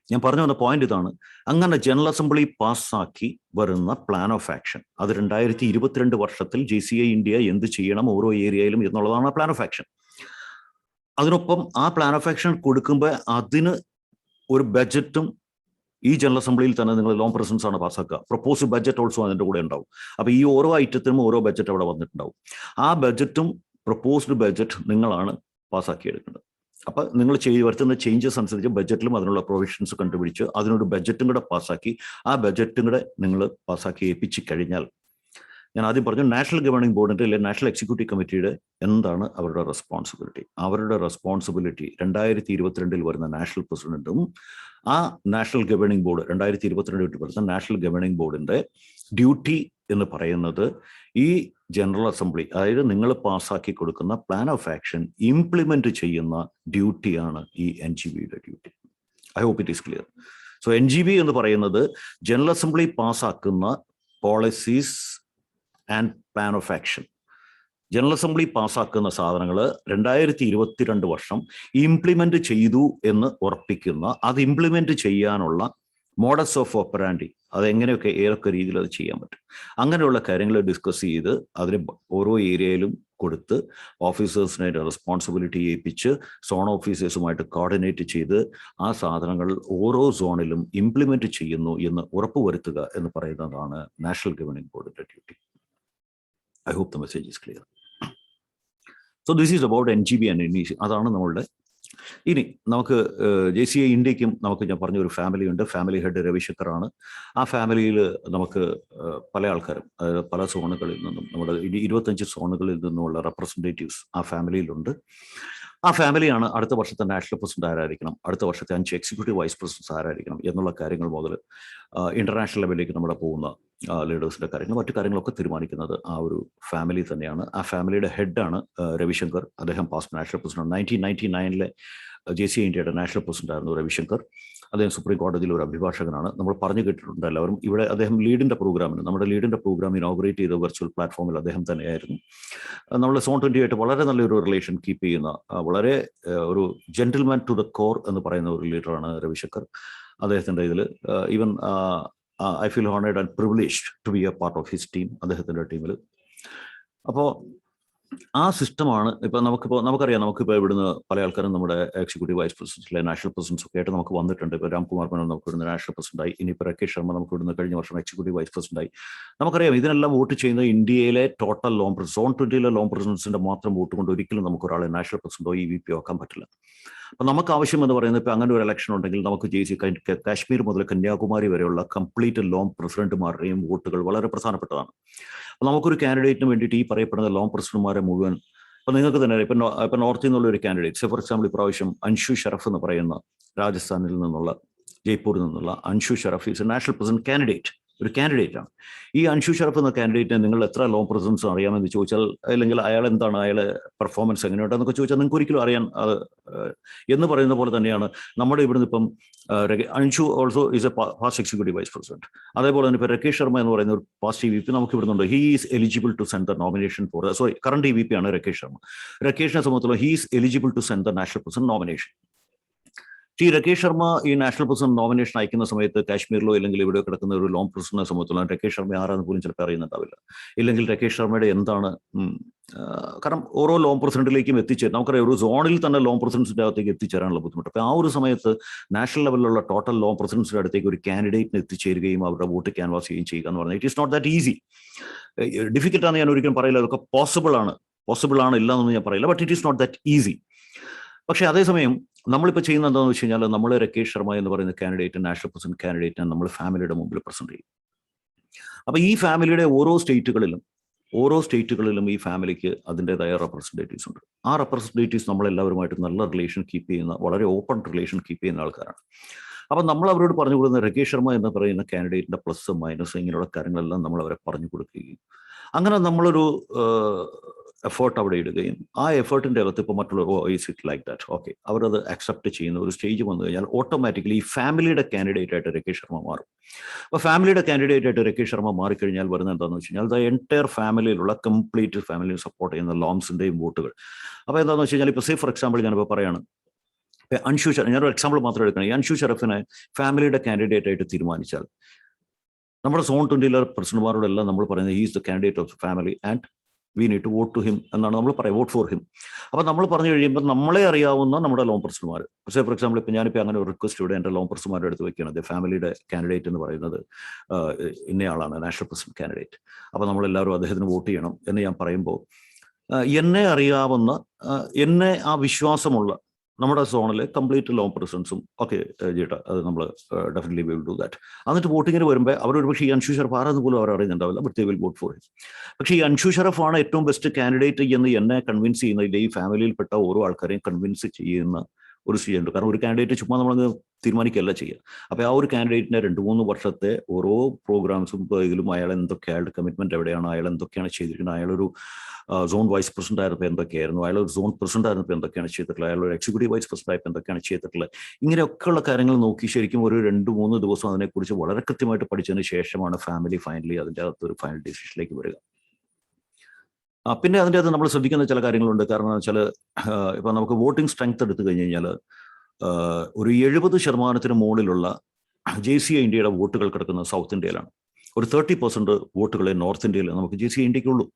ഞാൻ പറഞ്ഞു വന്ന പോയിന്റ് ഇതാണ്, അങ്ങനെ ജനറൽ അസംബ്ലി പാസ്സാക്കി വരുന്ന പ്ലാൻ ഓഫ് ആക്ഷൻ, അത് 2022 വർഷത്തിൽ JCI ഇന്ത്യ എന്ത് ചെയ്യണം ഓരോ ഏരിയയിലും എന്നുള്ളതാണ് പ്ലാൻ ഓഫ് ആക്ഷൻ. അതിനൊപ്പം ആ പ്ലാൻ ഓഫ് ആക്ഷൻ കൊടുക്കുമ്പോൾ അതിന് ഒരു ബഡ്ജറ്റും ഈ ജനറൽ അസംബ്ലിയിൽ തന്നെ നിങ്ങൾ ലോങ് പ്രസൻസ് ആണ് പാസ്സാക്കുക. പ്രപ്പോസ്ഡ് ബഡ്ജറ്റ് ഓൾസോ അതിൻ്റെ കൂടെ ഉണ്ടാവും. അപ്പോൾ ഈ ഓരോ ഐറ്റത്തിനും ഓരോ ബഡ്ജറ്റ് അവിടെ വന്നിട്ടുണ്ടാവും. ആ ബഡ്ജറ്റും പ്രപ്പോസ്ഡ് ബഡ്ജറ്റ് നിങ്ങളാണ് പാസ്സാക്കിയെടുക്കേണ്ടത്. അപ്പോൾ നിങ്ങൾ വരുത്തുന്ന ചേഞ്ചസ് അനുസരിച്ച് ബഡ്ജറ്റിലും അതിനുള്ള പ്രൊവിഷൻസ് കണ്ടുപിടിച്ച് അതിനൊരു ബഡ്ജറ്റും കൂടെ പാസ്സാക്കി ആ ബഡ്ജറ്റും കൂടെ നിങ്ങൾ പാസ്സാക്കി ഏൽപ്പിച്ച് കഴിഞ്ഞാൽ, ഞാൻ ആദ്യം പറഞ്ഞു നാഷണൽ ഗവേണിംഗ് ബോർഡിൻ്റെ അല്ലെങ്കിൽ നാഷണൽ എക്സിക്യൂട്ടീവ് കമ്മിറ്റിയുടെ എന്താണ് അവരുടെ റെസ്പോൺസിബിലിറ്റി. അവരുടെ റെസ്പോൺസിബിലിറ്റി 2022 വരുന്ന നാഷണൽ പ്രസിഡന്റും ആ നാഷണൽ ഗവേണിംഗ് ബോർഡ് 2022 വരുന്ന നാഷണൽ ഗവേണിംഗ് ബോർഡിൻ്റെ ഡ്യൂട്ടി എന്ന് പറയുന്നത് ഈ ജനറൽ അസംബ്ലി, അതായത് നിങ്ങൾ പാസ്സാക്കി കൊടുക്കുന്ന പ്ലാൻ ഓഫ് ആക്ഷൻ ഇംപ്ലിമെന്റ് ചെയ്യുന്ന ഡ്യൂട്ടിയാണ് ഈ NGBയുടെ ഡ്യൂട്ടി. I hope it is clear. So NGB എന്ന് പറയുന്നത് ജനറൽ അസംബ്ലി പാസ്സാക്കുന്ന policies and plan of action, general assembly പാസ്സാക്കുന്ന സാധനങ്ങൾ 2022 വർഷം ഇംപ്ലിമെന്റ് ചെയ്തു എന്ന് ഉറപ്പിക്കുന്ന, അത് ഇംപ്ലിമെന്റ് ചെയ്യാനുള്ള മോഡസ് ഓഫ് ഓപ്പറാൻഡി, അതെങ്ങനെയൊക്കെ ഏതൊക്കെ രീതിയിൽ അത് ചെയ്യാൻ പറ്റും, അങ്ങനെയുള്ള കാര്യങ്ങൾ ഡിസ്കസ് ചെയ്ത് അതിന് ഓരോ ഏരിയയിലും കൊടുത്ത് ഓഫീസേഴ്സിനെ റെസ്പോൺസിബിലിറ്റി ഏൽപ്പിച്ച് സോൺ ഓഫീസേഴ്സുമായിട്ട് കോർഡിനേറ്റ് ചെയ്ത് ആ സാധനങ്ങൾ ഓരോ സോണിലും ഇംപ്ലിമെന്റ് ചെയ്യുന്നു എന്ന് ഉറപ്പുവരുത്തുക എന്ന് പറയുന്നതാണ് നാഷണൽ ഗവേണിംഗ് ബോർഡിന്റെ duty. I hope the message is clear. So this is about NGB and NEC. അതാണ് നമ്മളുടെ. ഇനി നമുക്ക് JCI ഇന്ത്യക്കും നമുക്ക് ഞാൻ പറഞ്ഞ ഒരു ഫാമിലി ഉണ്ട്. ഫാമിലി ഹെഡ് രവിശങ്കർ ആണ്. ആ ഫാമിലിയിൽ നമുക്ക് പല ആൾക്കാരും, പല സോണുകളിൽ നിന്നും, നമ്മുടെ 25 സോണുകളിൽ നിന്നുമുള്ള റെപ്രസെൻറ്റേറ്റീവ്സ് ആ ഫാമിലിയിലുണ്ട്. ആ ഫാമിലിയാണ് അടുത്ത വർഷത്തെ നാഷണൽ പ്രസിഡന്റ് ആരായിരിക്കണം, അടുത്ത വർഷത്തെ 5 എക്സിക്യൂട്ടീവ് വൈസ് പ്രസിഡൻസ് ആരായിരിക്കണം എന്നുള്ള കാര്യങ്ങൾ മുതൽ ഇന്റർനാഷണൽ ലെവലിലേക്ക് നമ്മുടെ പോകുന്ന ലീഡേഴ്സിന്റെ കാര്യങ്ങൾ, മറ്റു കാര്യങ്ങളൊക്കെ തീരുമാനിക്കുന്നത് ആ ഒരു ഫാമിലി തന്നെയാണ്. ആ ഫാമിലിയുടെ ഹെഡാണ് രവിശങ്കർ. അദ്ദേഹം പാസ്റ്റ് നാഷണൽ പ്രസിഡന്റ് 1999 JCI ഇന്ത്യയുടെ നാഷണൽ പ്രസിഡന്റ് ആയിരുന്നു രവിശങ്കർ. അദ്ദേഹം സുപ്രീം കോടതിയിൽ ഒരു അഭിഭാഷകനാണ്. നമ്മൾ പറഞ്ഞു കേട്ടിട്ടുണ്ട് എല്ലാവരും. ഇവിടെ അദ്ദേഹം നമ്മുടെ ലീഡിന്റെ പ്രോഗ്രാം ഇനോഗ്രേറ്റ് ചെയ്ത വെർച്വൽ പ്ലാറ്റ്ഫോമിൽ അദ്ദേഹം തന്നെയായിരുന്നു. നമ്മൾ സോൺ 20 ആയിട്ട് വളരെ നല്ലൊരു റിലേഷൻ കീപ്പ് ചെയ്യുന്ന, വളരെ ഒരു ജെന്റിൽമാൻ ടു ദ കോർ എന്ന് പറയുന്ന ഒരു ലീഡറാണ് രവിശങ്കർ. അദ്ദേഹത്തിൻ്റെ ഇതിൽ even I feel honoured and privileged to be a part of his team, അദ്ദേഹത്തിൻ്റെ ടീമിൽ. അപ്പോൾ ആ സിസ്റ്റമാണ് ഇപ്പം നമുക്കറിയാം. നമുക്കിപ്പോൾ ഇവിടുന്ന് പല ആൾക്കാരും നമ്മുടെ എക്സിക്യൂട്ടീവ് വൈസ് പ്രസിഡന്റിലെ നാഷണൽ പ്രസിഡൻസ് ഒക്കെ ആയിട്ട് നമുക്ക് വന്നിട്ടുണ്ട്. ഇപ്പോൾ രാംകുമാർ മേനോൻ നമുക്ക് ഇവിടുന്ന് നാഷണൽ പ്രസിഡന്റായി. ഇനിയിപ്പോൾ രാകേഷ് ശർമ്മ നമുക്ക് ഇവിടുന്ന് കഴിഞ്ഞ വർഷം എക്സിക്യൂട്ടീവ് വൈസ് പ്രസിഡന്റായി. നമുക്കറിയാം ഇതിനെല്ലാം വോട്ട് ചെയ്യുന്നത് ഇന്ത്യയിലെ total LOM president, zone 20 LOM പ്രസിഡൻസിന്റെ മാത്രം വോട്ട് കൊണ്ട് ഒരിക്കലും നമുക്ക് ഒരാളെ നാഷണൽ പ്രസിഡന്റോ EVP ആക്കാൻ പറ്റില്ല. അപ്പം നമുക്ക് ആവശ്യം എന്ന് പറയുന്നത്, ഇപ്പോൾ അങ്ങനെ ഒരു ഇലക്ഷൻ ഉണ്ടെങ്കിൽ നമുക്ക് കാശ്മീർ മുതൽ കന്യാകുമാരി വരെയുള്ള കംപ്ലീറ്റ് ലോൺ പ്രസിഡന്റുമാരുടെയും വോട്ടുകൾ വളരെ പ്രധാനപ്പെട്ടതാണ്. അപ്പോൾ നമുക്കൊരു കാൻഡിഡേറ്റിന് വേണ്ടിയിട്ട് ഈ പറയപ്പെടുന്ന ലോൺ പ്രസിഡന്റുമാരെ മുഴുവൻ, അപ്പോൾ നിങ്ങൾക്ക് തന്നെ ഇപ്പം നോർത്തിൽ നിന്നുള്ള ഒരു കാൻഡിഡേറ്റ്, ഫോർ എക്സാമ്പിൾ ഇപ്രാവശ്യം അൻഷു ഷറഫ് എന്ന് പറയുന്ന രാജസ്ഥാനിൽ നിന്നുള്ള, ജയ്പൂരിൽ നിന്നുള്ള Anshu Sharaf is A national president candidate, ഒരു കാൻഡിഡേറ്റാണ്. ഈ അൻഷു ഷറഫ് എന്ന കാൻഡിഡേറ്റിനെ നിങ്ങൾ എത്ര ലോൺ പ്രസിഡൻസ് അറിയാമെന്ന് ചോദിച്ചാൽ, അല്ലെങ്കിൽ അയാൾ എന്താണ്, അയാളെ പെർഫോമൻസ് എങ്ങനെയുണ്ടെന്നൊക്കെ ചോദിച്ചാൽ നിങ്ങൾക്ക് ഒരിക്കലും അറിയാൻ എന്ന് പറയുന്ന പോലെ തന്നെയാണ് നമ്മുടെ ഇവിടുന്ന് ഇപ്പം Anshu also is a past executive vice president. അതേപോലെ തന്നെ ഇപ്പോൾ രാകേഷ് ശർമ്മ എന്ന് പറയുന്ന ഒരു പാസ്റ്റ് EVP നമുക്ക് ഇവിടുന്നുണ്ട്. He is eligible to send the nomination for, current EVP ആണ് രാകേഷ് ശർമ്മ. രാകേഷിനെ സംബന്ധിച്ചുള്ള he is eligible to send the national president nomination. ഈ രാകേഷ് ശർമ്മ ഈ നാഷണൽ പ്രസിഡന്റ് നോമിനേഷൻ അയക്കുന്ന സമയത്ത് കാശ്മീരിലോ അല്ലെങ്കിൽ ഇവിടെ കിടക്കുന്ന ഒരു ലോൺ പ്രസിഡന്റിനെ സംബന്ധിച്ചുള്ള രാകേഷ് ശർമ്മ ആരാന്ന് പോലും ചിലപ്പോൾ അറിയുന്നുണ്ടാവില്ല. ഇല്ലെങ്കിൽ രാകേഷ് ശർമ്മയുടെ എന്താണ്, കാരണം ഓരോ ലോൺ പ്രസിഡന്റിലേക്കും എത്തിച്ചേരും. നമുക്കറിയാം ഒരു സോണിൽ തന്നെ ലോൺ പ്രസിഡൻസിന്റെ അകത്തേക്ക് എത്തിച്ചേരാനുള്ള ബുദ്ധിമുട്ട്. അപ്പോൾ ആ ഒരു സമയത്ത് നാഷണൽ ലെവലിലുള്ള ടോട്ടൽ ലോൺ പ്രസിഡൻസിന്റെ അടുത്തേക്ക് ഒരു കാൻഡിഡേറ്റിന് എത്തിച്ചേരുകയും അവരുടെ വോട്ട് ക്യാൻവാസ് ചെയ്യുകയും ചെയ്യുക എന്ന് പറഞ്ഞാൽ it is not that easy. ഡിഫിക്കൽട്ടാണെന്ന് ഞാൻ ഒരിക്കലും പറയില്ല. അതൊക്കെ പോസിബിൾ ആണ്, ഇല്ല എന്നൊന്നും ഞാൻ പറയില്ല. But it is not that easy. പക്ഷേ അതേസമയം നമ്മളിപ്പോൾ ചെയ്യുന്നത് എന്താണെന്ന് വെച്ച് കഴിഞ്ഞാൽ, നമ്മൾ രാകേഷ് ശർമ്മ എന്ന് പറയുന്ന കാൻഡിഡേറ്റ്, നാഷണൽ പ്രസിഡന്റ് കാൻഡിഡേറ്റിനെ നമ്മൾ ഫാമിലിയുടെ മുമ്പിൽ പ്രസന്റ് ചെയ്യും. അപ്പോൾ ഈ ഫാമിലിയുടെ ഓരോ സ്റ്റേറ്റുകളിലും ഈ ഫാമിലിക്ക് അതിൻ്റെതായ റെപ്രസെൻറ്റേറ്റീവ്സ് ഉണ്ട്. ആ റെപ്രസെൻറ്റേറ്റീവ്സ് നമ്മളെല്ലാവരുമായിട്ട് നല്ല റിലേഷൻ കീപ്പ് ചെയ്യുന്ന, വളരെ ഓപ്പൺ റിലേഷൻ കീപ്പ് ചെയ്യുന്ന ആൾക്കാരാണ്. അപ്പം നമ്മൾ അവരോട് പറഞ്ഞു കൊടുക്കുന്ന രാകേഷ് ശർമ്മ എന്ന് പറയുന്ന കാൻഡിഡേറ്റിന്റെ പ്ലസ് മൈനസ് ഇങ്ങനെയുള്ള കാര്യങ്ങളെല്ലാം നമ്മൾ അവരെ പറഞ്ഞു കൊടുക്കുകയും, അങ്ങനെ നമ്മളൊരു എഫേർട്ട് അവിടെ ഇടുകയും, ആ എഫേർട്ടിൻ്റെ അകത്ത് ഇപ്പോൾ മറ്റുള്ളവർ is it like that, okay, അവരത് അക്സെപ്റ്റ് ചെയ്യുന്ന ഒരു സ്റ്റേജ് വന്നു കഴിഞ്ഞാൽ ഓട്ടോമാറ്റിക്കലി ഈ ഫാമിലിയുടെ കാൻഡിഡേറ്റ് ആയിട്ട് രാകേഷ് ശർമ്മ മാറും. അപ്പോൾ ഫാമിലിയുടെ കാൻഡിഡേറ്റ് ആയിട്ട് രാകേഷ് ശർമ്മ മാറിക്കഴിഞ്ഞാൽ വരുന്നത് എന്താണെന്ന് വെച്ച് കഴിഞ്ഞാൽ, ദ എൻറ്റയർ ഫാമിലിയിലുള്ള കംപ്ലീറ്റ് ഫാമിലിയെ സപ്പോർട്ട് ചെയ്യുന്ന ലോൺസിൻ്റെയും വോട്ടുകൾ. അപ്പോൾ എന്താണെന്ന് വെച്ച് കഴിഞ്ഞാൽ, ഇപ്പോൾ സേ ഫോർ എക്സാമ്പിൾ ഞാനിപ്പോൾ പറയാണ്, അൻഷു ഷറഫ്, ഞാനൊരു എക്സാമ്പിൾ മാത്രം എടുക്കണം. ഈ അൻഷു ഷറഫിനെ ഫാമിലിയുടെ കാൻഡിഡേറ്റ് ആയിട്ട് തീരുമാനിച്ചാൽ നമ്മുടെ സോൺ 20 പ്രസിഡന്റുമാരോടെല്ലാം നമ്മൾ പറയുന്നത് he is the candidate of family and we need to vote to him എന്നാണ് നമ്മൾ പറയുക, വോട്ട് ഫോർ ഹിം. അപ്പോൾ നമ്മൾ പറഞ്ഞു കഴിയുമ്പോൾ നമ്മളെ അറിയാവുന്ന നമ്മുടെ ലോൺ പ്രസിഡന്റുമാർ, പക്ഷേ ഫോർ എക്സാമ്പിൾ ഇപ്പോൾ ഞാനിപ്പോൾ അങ്ങനെ ഒരു റിക്വസ്റ്റ് ഇവിടെ എൻ്റെ ലോൺ പ്രസിഡന്റുമാരുടെ അടുത്ത് വെക്കുകയാണ്, ഫാമിലിയുടെ കാൻഡിഡേറ്റ് എന്ന് പറയുന്നത് ഇന്നയാളാണ് നാഷണൽ പ്രസിഡന്റ് കാൻഡിഡേറ്റ്, അപ്പോൾ നമ്മളെല്ലാവരും അദ്ദേഹത്തിന് വോട്ട് ചെയ്യണം എന്ന് ഞാൻ പറയുമ്പോൾ, എന്നെ അറിയാവുന്ന, എന്നെ ആ വിശ്വാസമുള്ള നമ്മുടെ സോണിലെ കംപ്ലീറ്റ് ലോൺ പ്രസിഡൻസും ഓക്കെ ചേട്ടാ, അത് നമ്മൾ ഡെഫിനറ്റ്ലി വിൽ ഡു ദാറ്റ്. എന്നിട്ട് വോട്ടിങ്ങിന് വരുമ്പോൾ അവരൊരു പക്ഷേ ഈ അൻഷു ഷറഫ് ആരെന്ന് പോലും അവർ അറിയുന്നുണ്ടാവില്ല, but they will vote for him. പക്ഷേ ഈ അൻഷു ഷറഫാണ് ഏറ്റവും ബെസ്റ്റ് കാൻഡിഡേറ്റ് എന്ന് എന്നെ കൺവിൻസ് ചെയ്യുന്ന, ഈ ഫാമിലിയിൽപ്പെട്ട ഓരോ ആൾക്കാരെയും കൺവിൻസ് ചെയ്യുന്ന ഒരു സ്റ്റേജ് ഉണ്ട്. കാരണം ഒരു കാൻഡിഡേറ്റ് ചുമ്മാ നമ്മളത് തീരുമാനിക്കുകയല്ല ചെയ്യുക. അപ്പോൾ ആ ഒരു കാൻഡിഡേറ്റിനെ 2-3 വർഷത്തെ ഓരോ പ്രോഗ്രാംസും ഇതിലും അയാൾ എന്തൊക്കെ, അയാളുടെ കമ്മിറ്റ്മെന്റ് എവിടെയാണ്, അയാൾ എന്തൊക്കെയാണ് ചെയ്തിരിക്കുന്നത്, അയാളൊരു സോൺ വൈസ് പ്രസിഡന്റ് ആയിരുന്നപ്പോൾ എന്തൊക്കെയായിരുന്നു, അയാൾ ഒരു സോൺ പ്രസിഡന്റ് ആയിരുന്നപ്പോൾ എന്തൊക്കെയാണ് ചെയ്തിട്ടുള്ളത്, അയാൾ ഒരു എക്സിക്യൂട്ടീവ് വൈസ് പ്രസിഡന്റ് ആയപ്പോൾ എന്തൊക്കെയാണ് ചെയ്തിട്ടുള്ളത്, ഇങ്ങനെയൊക്കെയുള്ള കാര്യങ്ങൾ നോക്കി ശരിക്കും ഒരു 2-3 ദിവസം അതിനെക്കുറിച്ച് വളരെ കൃത്യമായിട്ട് പഠിച്ചതിന് ശേഷമാണ് ഫാമിലി ഫൈനലി അതിൻ്റെ അകത്തൊരു ഫൈനൽ ഡിസിഷനിലേക്ക് വരിക. പിന്നെ അതിൻ്റെ അകത്ത് നമ്മൾ ശ്രദ്ധിക്കുന്ന ചില കാര്യങ്ങളുണ്ട്. കാരണം എന്ന് വെച്ചാൽ, ഇപ്പം നമുക്ക് വോട്ടിംഗ് സ്ട്രെങ്ത് എടുത്തു കഴിഞ്ഞ് കഴിഞ്ഞാൽ ഒരു 70% മുകളിലുള്ള JCI ഇന്ത്യയുടെ വോട്ടുകൾ കിടക്കുന്നത് സൗത്ത് ഇന്ത്യയിലാണ്. ഒരു 30% വോട്ടുകളെ നോർത്ത് ഇന്ത്യയിൽ നമുക്ക് JCI ഇന്ത്യക്കുള്ളൂ.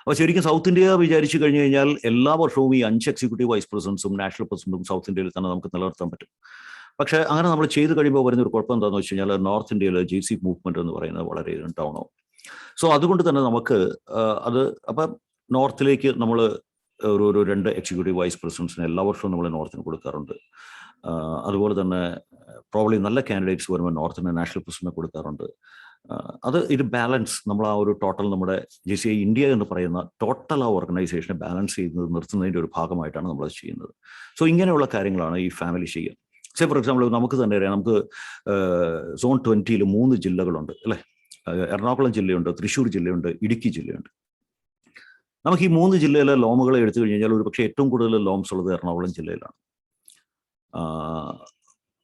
അപ്പോൾ ശരിക്കും സൗത്ത് ഇന്ത്യ വിചാരിച്ചു കഴിഞ്ഞു കഴിഞ്ഞാൽ എല്ലാ വർഷവും ഈ 5 എക്സിക്യൂട്ടീവ് വൈസ് പ്രസിഡൻസും നാഷണൽ പ്രസിഡന്റും സൗത്ത് ഇന്ത്യയിൽ തന്നെ നമുക്ക് നിലനിർത്താൻ പറ്റും. പക്ഷേ അങ്ങനെ നമ്മൾ ചെയ്ത് കഴിയുമ്പോൾ വരുന്ന ഒരു കുഴപ്പം എന്താണെന്ന് വെച്ച് കഴിഞ്ഞാൽ നോർത്ത് ഇന്ത്യയിൽ JC മൂവ്മെന്റ് എന്ന് പറയുന്നത് വളരെ ഡൗൺ ആവും. സോ അതുകൊണ്ട് തന്നെ നമുക്ക് അത് അപ്പം നോർത്തിലേക്ക് നമ്മൾ ഒരു 2 എക്സിക്യൂട്ടീവ് വൈസ് പ്രസിഡൻസിന് എല്ലാ വർഷവും നമ്മൾ നോർത്തിന് കൊടുക്കാറുണ്ട്. അതുപോലെ തന്നെ പ്രോബ്ലി നല്ല കാൻഡിഡേറ്റ്സ് വരുമ്പോൾ നോർത്തിന് നാഷണൽ പ്രസിഡന്റിന് കൊടുക്കാറുണ്ട്. അത് ഇത് ബാലൻസ് നമ്മൾ ആ ഒരു ടോട്ടൽ നമ്മുടെ JCI ഇന്ത്യ എന്ന് പറയുന്ന ടോട്ടൽ ആ ഓർഗനൈസേഷനെ ബാലൻസ് ചെയ്യുന്നത് നിർത്തുന്നതിൻ്റെ ഒരു ഭാഗമായിട്ടാണ് നമ്മളത് ചെയ്യുന്നത്. സോ ഇങ്ങനെയുള്ള കാര്യങ്ങളാണ് ഈ ഫാമിലി ചെയ്യുക. സേ ഫോർ എക്സാമ്പിൾ നമുക്ക് തന്നെ അറിയാം, നമുക്ക് സോൺ 20 3 ജില്ലകളുണ്ട് അല്ലേ. എറണാകുളം ജില്ലയുണ്ട്, തൃശ്ശൂർ ജില്ലയുണ്ട്, ഇടുക്കി ജില്ലയുണ്ട്. നമുക്ക് ഈ 3 ജില്ലയിലെ ലോമുകളെ എടുത്തു കഴിഞ്ഞാൽ ഒരു പക്ഷേ ഏറ്റവും കൂടുതൽ ലോംസ് ഉള്ളത് എറണാകുളം ജില്ലയിലാണ്.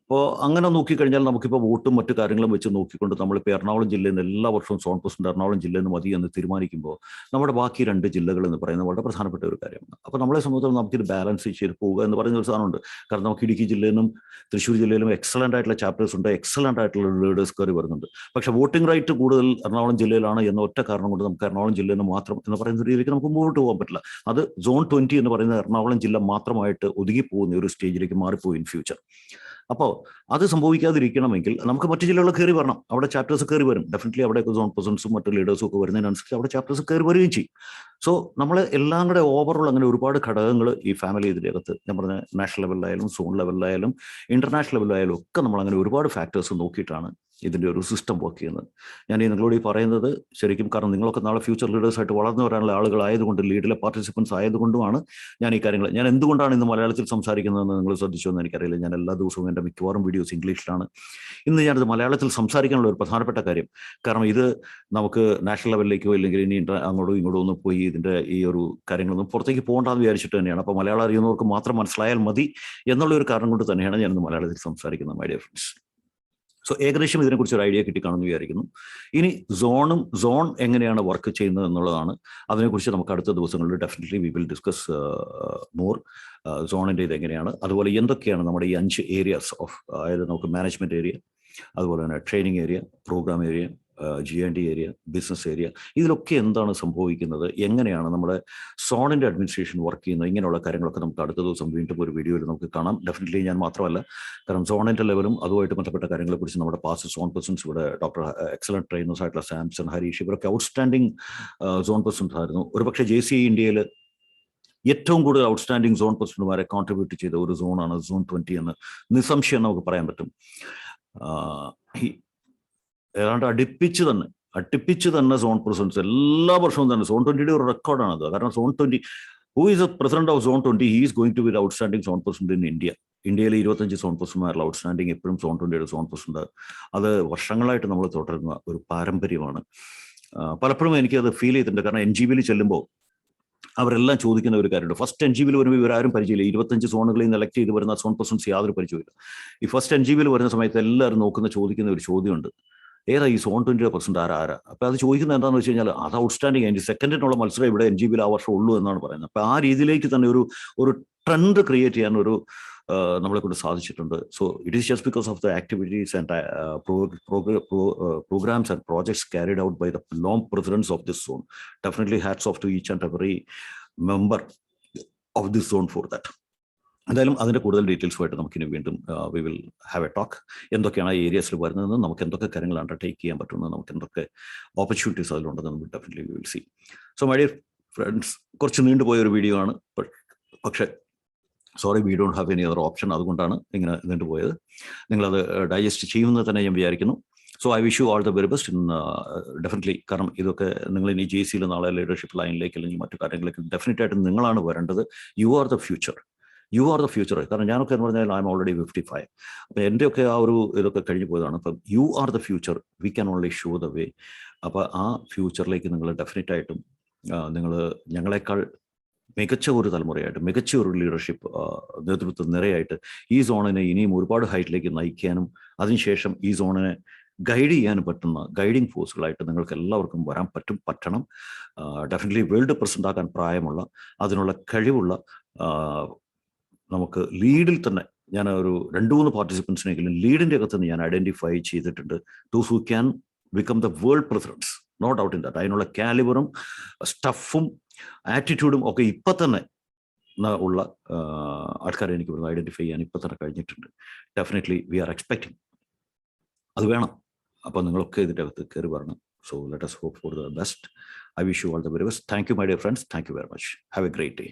അപ്പോൾ അങ്ങനെ നോക്കിക്കഴിഞ്ഞാൽ നമുക്കിപ്പോൾ വോട്ടും മറ്റു കാര്യങ്ങളും വെച്ച് നോക്കിക്കൊണ്ട് നമ്മളിപ്പോൾ എറണാകുളം ജില്ലയിൽ നിന്ന് എല്ലാ വർഷവും സോൺ പ്രസിഡന്റ് എറണാകുളം ജില്ലയിൽ നിന്ന് മതി എന്ന് തീരുമാനിക്കുമ്പോൾ നമ്മുടെ ബാക്കി 2 ജില്ലകൾ എന്ന് പറയുന്നത് വളരെ പ്രധാനപ്പെട്ട ഒരു കാര്യമാണ്. അപ്പോൾ നമ്മളെ സംബന്ധിച്ചിടത്തോളം നമുക്കിത് ബാലൻസ് ചെയ്ത് പോവുക എന്ന് പറയുന്ന ഒരു സാധനമുണ്ട്. കാരണം നമുക്ക് ഇടുക്കി ജില്ലയിൽ നിന്നും തൃശ്ശൂർ ജില്ലയിലും എക്സലൻ്റ് ആയിട്ടുള്ള ചാപ്റ്റേഴ്സ് ഉണ്ട്, എക്സലൻ്റ് ആയിട്ടുള്ള ലീഡേഴ്സ് കയറി വരുന്നുണ്ട്. പക്ഷേ വോട്ടിംഗ് റൈറ്റ് കൂടുതൽ എറണാകുളം ജില്ലയിലാണ് എന്ന ഒറ്റ കാരണം കൊണ്ട് നമുക്ക് എറണാകുളം ജില്ലയിൽ നിന്ന് മാത്രം എന്ന് പറയുന്ന രീതിയിലേക്ക് നമുക്ക് മുമ്പോട്ട് പോകാൻ പറ്റില്ല. അത് സോൺ 20 എന്ന് പറയുന്നത് എറണാകുളം ജില്ല മാത്രമായിട്ട് ഒതുങ്ങിപ്പോകുന്ന ഒരു സ്റ്റേജിലേക്ക് മാറിപ്പോയി ഇൻ ഫ്യൂച്ചർ. അപ്പോൾ അത് സംഭവിക്കാതിരിക്കണമെങ്കിൽ നമുക്ക് മറ്റു ജില്ലകൾ കയറി വരണം, അവിടെ ചാപ്റ്റേഴ്സ് കയറി വരും. ഡെഫിനറ്റ്ലി അവിടെയൊക്കെ സോൺ പ്രസിഡൻസും മറ്റു ലീഡേഴ്സും ഒക്കെ വരുന്നതിനനുസരിച്ച് അവിടെ ചാപ്റ്റേഴ്സ് കയറി വരികയും ചെയ്യും. സോ നമ്മൾ എല്ലാം കൂടെ ഓവറോൾ അങ്ങനെ ഒരുപാട് ഘടകങ്ങൾ ഈ ഫാമിലി ഇതിനകത്ത് ഞാൻ പറഞ്ഞ നാഷണൽ ലെവലിലായാലും സോൺ ലെവലിലായാലും ഇന്റർനാഷണൽ ലെവലിലായാലും ഒക്കെ നമ്മൾ അങ്ങനെ ഒരുപാട് ഫാക്ടേഴ്സ് നോക്കിയിട്ടാണ് ഇതിൻ്റെ ഒരു സിസ്റ്റം വർക്ക് ചെയ്യുന്നത്. ഞാൻ ഈ നിങ്ങളോട് ഈ പറയുന്നത് ശരിക്കും കാരണം നിങ്ങളൊക്കെ നാളെ ഫ്യൂച്ചർ ലീഡേഴ്സായിട്ട് വളർന്നു വരാനുള്ള ആളുകളായതുകൊണ്ട്, ലീഡിലെ പാർട്ടിസിപ്പൻസ് ആയതുകൊണ്ടുമാണ് ഞാൻ ഈ കാര്യങ്ങൾ. ഞാൻ എന്തുകൊണ്ടാണ് ഇന്ന് മലയാളത്തിൽ സംസാരിക്കുന്നതെന്ന് നിങ്ങൾ ശ്രദ്ധിച്ചോ എന്ന് എനിക്കറിയില്ല. ഞാൻ എല്ലാ ദിവസവും എൻ്റെ മിക്കവാറും വീഡിയോസ് ഇംഗ്ലീഷിലാണ്. ഇന്ന് ഞാനത് മലയാളത്തിൽ സംസാരിക്കാനുള്ള ഒരു പ്രധാനപ്പെട്ട കാര്യം, കാരണം ഇത് നമുക്ക് നാഷണൽ ലെവലിലേക്കോ ഇല്ലെങ്കിൽ ഇനി അങ്ങോട്ടും ഇങ്ങോട്ടും ഒന്ന് പോയി ഇതിൻ്റെ ഈ ഒരു കാര്യങ്ങളൊന്നും പുറത്തേക്ക് പോകണ്ടെന്ന് വിചാരിച്ചിട്ട് തന്നെയാണ്. അപ്പോൾ മലയാളം അറിയുന്നവർക്ക് മാത്രം മനസ്സിലായാൽ മതി എന്നുള്ള ഒരു കാരണം കൊണ്ട് തന്നെയാണ് ഞാനിന്ന് മലയാളത്തിൽ സംസാരിക്കുന്നത്, മൈ ഡിയർ ഫ്രണ്ട്സ്. സോ ഏകദേശം ഇതിനെക്കുറിച്ച് ഒരു ഐഡിയ കിട്ടിക്കാണെന്ന് വിചാരിക്കുന്നു. ഇനി സോൺ എങ്ങനെയാണ് വർക്ക് ചെയ്യുന്നത് എന്നുള്ളതാണ്. അതിനെക്കുറിച്ച് നമുക്ക് അടുത്ത ദിവസങ്ങളിൽ definitely we will discuss more. സോണിൻ്റെ ഇത് എങ്ങനെയാണ്, അതുപോലെ എന്തൊക്കെയാണ് നമ്മുടെ ഈ 5 ഏരിയാസ് ഓഫ്, അതായത് നമുക്ക് മാനേജ്മെൻറ്റ് ഏരിയ, അതുപോലെ തന്നെ training area, programme area, G&D area, business area, ഇതിലൊക്കെ എന്താണ് സംഭവിക്കുന്നത്, എങ്ങനെയാണ് നമ്മുടെ സോണിൻ്റെ അഡ്മിനിസ്ട്രേഷൻ വർക്ക് ചെയ്യുന്നത്, ഇങ്ങനെയുള്ള കാര്യങ്ങളൊക്കെ നമുക്ക് അടുത്ത ദിവസം വീണ്ടും ഒരു വീഡിയോയിൽ നമുക്ക് കാണാം. ഡെഫിനറ്റ്ലി ഞാൻ മാത്രമല്ല, കാരണം സോണിൻ്റെ ലെവലും അതുമായിട്ട് ബന്ധപ്പെട്ട കാര്യങ്ങളെക്കുറിച്ച് നമ്മുടെ പാസ്റ്റ് സോൺ പേഴ്സൺസ് ഇവിടെ ഡോക്ടർ എക്സലന്റ് ട്രെയിനേഴ്സ് ആയിട്ടുള്ള സാംസൺ, ഹരീഷ്, ഇവരൊക്കെ ഔട്ട്സ്റ്റാൻഡിങ് സോൺ പേഴ്സൺസ് ആയിരുന്നു. ഒരു പക്ഷേ JCI ഇന്ത്യയിൽ ഏറ്റവും കൂടുതൽ ഔട്ട്സ്റ്റാൻഡിങ് സോൺ പേഴ്സൺമാരെ കോൺട്രിബ്യൂട്ട് ചെയ്ത ഒരു സോണാണ് സോൺ 20 എന്ന് നിസ്സംശയം നമുക്ക് പറയാൻ പറ്റും. ഏതാണ്ട് അടുപ്പിച്ച് തന്നെ സോൺ പ്രസിഡൻസ് എല്ലാ വർഷവും തന്നെ സോൺ 20യുടെ ഒരു റെക്കോർഡാണത്. കാരണം zone 20 who is a president of zone 20, he is going to be outstanding zone president in India. ഇന്ത്യയിലെ 25 സോൺ പ്രസിഡന്റുമാരുള്ള ഔട്ട്സ്റ്റാൻഡിങ് എപ്പോഴും സോൺ 20യുടെ സോൺ പ്രസിഡന്റ്. അത് വർഷങ്ങളായിട്ട് നമ്മൾ തുടരുന്ന ഒരു പാരമ്പര്യമാണ്. പലപ്പോഴും എനിക്കത് ഫീൽ ചെയ്തിട്ടുണ്ട്. കാരണം NGBയിൽ ചെല്ലുമ്പോൾ അവരെല്ലാം ചോദിക്കുന്ന ഒരു കാര്യമുണ്ട്. ഫസ്റ്റ് NGBയിൽ വരുമ്പോൾ ഇവരാരും പരിചയമില്ല. 25 സോണുകളിൽ നിന്ന് എലക്ട് ചെയ്ത് വരുന്ന സോൺ പ്രസിഡൻസ് യാതൊരു പരിചയമില്ല. ഈ ഫസ്റ്റ് NGBയിൽ വരുന്ന സമയത്ത് എല്ലാവരും ചോദിക്കുന്ന ഒരു ചോദ്യമുണ്ട്, ഏതാ ഈ സോൺ 20യുടെ പ്രസിഡന്റ് ആരാ? അപ്പോൾ അത് ചോദിക്കുന്നത് എന്താണെന്ന് വെച്ച് കഴിഞ്ഞാൽ അത് ഔട്ട്സ്റ്റാൻഡിങ്, അതിൻ്റെ സെക്കൻഡിനുള്ള മത്സരം ഇവിടെ NGBയിൽ ആ വർഷം ഉള്ളൂ എന്നാണ് പറയുന്നത്. അപ്പോൾ ആ രീതിയിലേക്ക് തന്നെ ഒരു ട്രെൻഡ് ക്രിയേറ്റ് ചെയ്യാൻ നമ്മളെ കൊണ്ട് സാധിച്ചിട്ടുണ്ട്. So it is just because of the activities and programmes and projects carried out by the long presidents of this zone. Definitely hats off to each and every member of this zone for that. എന്തായാലും അതിൻ്റെ കൂടുതൽ ഡീറ്റെയിൽസുമായിട്ട് നമുക്കിനി വീണ്ടും we will have a talk. എന്തൊക്കെയാണ് ആ ഏരിയസിൽ വരുന്നതെന്ന്, നമുക്ക് എന്തൊക്കെ കാര്യങ്ങൾ അണ്ടർടേക്ക് ചെയ്യാൻ പറ്റുമെന്ന്, നമുക്ക് എന്തൊക്കെ ഓപ്പർച്യൂണിറ്റീസ് അതിലുണ്ടെന്ന് നമുക്ക് definitely we will see. So my dear friends, കുറച്ച് നീണ്ടുപോയ ഒരു വീഡിയോ ആണ്. പക്ഷേ sorry, we don't have any other option. അതുകൊണ്ടാണ് ഇങ്ങനെ നീണ്ടുപോയത്. നിങ്ങളത് ഡൈജസ്റ്റ് ചെയ്യുമെന്ന് തന്നെ ഞാൻ വിചാരിക്കുന്നു. So I wish you all the very best in definitely. കാരണം ഇതൊക്കെ നിങ്ങൾ ഇനി JCയിൽ നാളെ ലീഡർഷിപ്പ് ലൈനിലേക്ക് അല്ലെങ്കിൽ മറ്റു കാര്യങ്ങളിലേക്ക് ഡെഫിനറ്റ് ആയിട്ട് നിങ്ങളാണ് വരേണ്ടത്. You are the future. കാരണം ഞാനൊക്കെ എന്ന് പറഞ്ഞാൽ ഐ എം ഓൾറെഡി 55. അപ്പം എൻ്റെയൊക്കെ ആ ഒരു ഇതൊക്കെ കഴിഞ്ഞു പോയതാണ്. അപ്പം you are the future, we can only show the way. അപ്പോൾ ആ ഫ്യൂച്ചറിലേക്ക് നിങ്ങൾ ഡെഫിനറ്റ് ആയിട്ടും നിങ്ങൾ ഞങ്ങളെക്കാൾ മികച്ച ഒരു തലമുറയായിട്ട്, മികച്ച ഒരു ലീഡർഷിപ്പ് നേതൃത്വ നിരയായിട്ട് ഈ സോണിനെ ഇനിയും ഒരുപാട് ഹൈറ്റിലേക്ക് നയിക്കാനും അതിനുശേഷം ഈ സോണിനെ ഗൈഡ് ചെയ്യാനും പറ്റുന്ന ഗൈഡിങ് ഫോഴ്സുകളായിട്ട് നിങ്ങൾക്ക് എല്ലാവർക്കും വരാൻ പറ്റണം. ഡെഫിനറ്റ്ലി വേൾഡ് പ്രസിഡന്റ് ആക്കാൻ പ്രായമുള്ള, അതിനുള്ള കഴിവുള്ള, നമുക്ക് ലീഡിൽ തന്നെ ഞാൻ ഒരു 2-3 പാർട്ടിസിപ്പൻസിനെങ്കിലും ലീഡിൻ്റെ അകത്ത് നിന്ന് ഞാൻ ഐഡൻറ്റിഫൈ ചെയ്തിട്ടുണ്ട്. Those who can become the world presidents, no doubt in that. അതിനുള്ള കാലിബറും സ്റ്റഫും ആറ്റിറ്റ്യൂഡും ഒക്കെ ഇപ്പം തന്നെ ഉള്ള ആൾക്കാരെ എനിക്ക് ഇവിടുന്ന് ഐഡൻറ്റിഫൈ ചെയ്യാൻ ഇപ്പം തന്നെ കഴിഞ്ഞിട്ടുണ്ട്. Definitely we are expecting. അത് വേണം. അപ്പോൾ നിങ്ങളൊക്കെ ഇതിൻ്റെ അകത്ത് കയറി വരണം. So let us hope for the best. I wish you all the very best. Thank you, my dear friends. Thank you very much. Have a great day.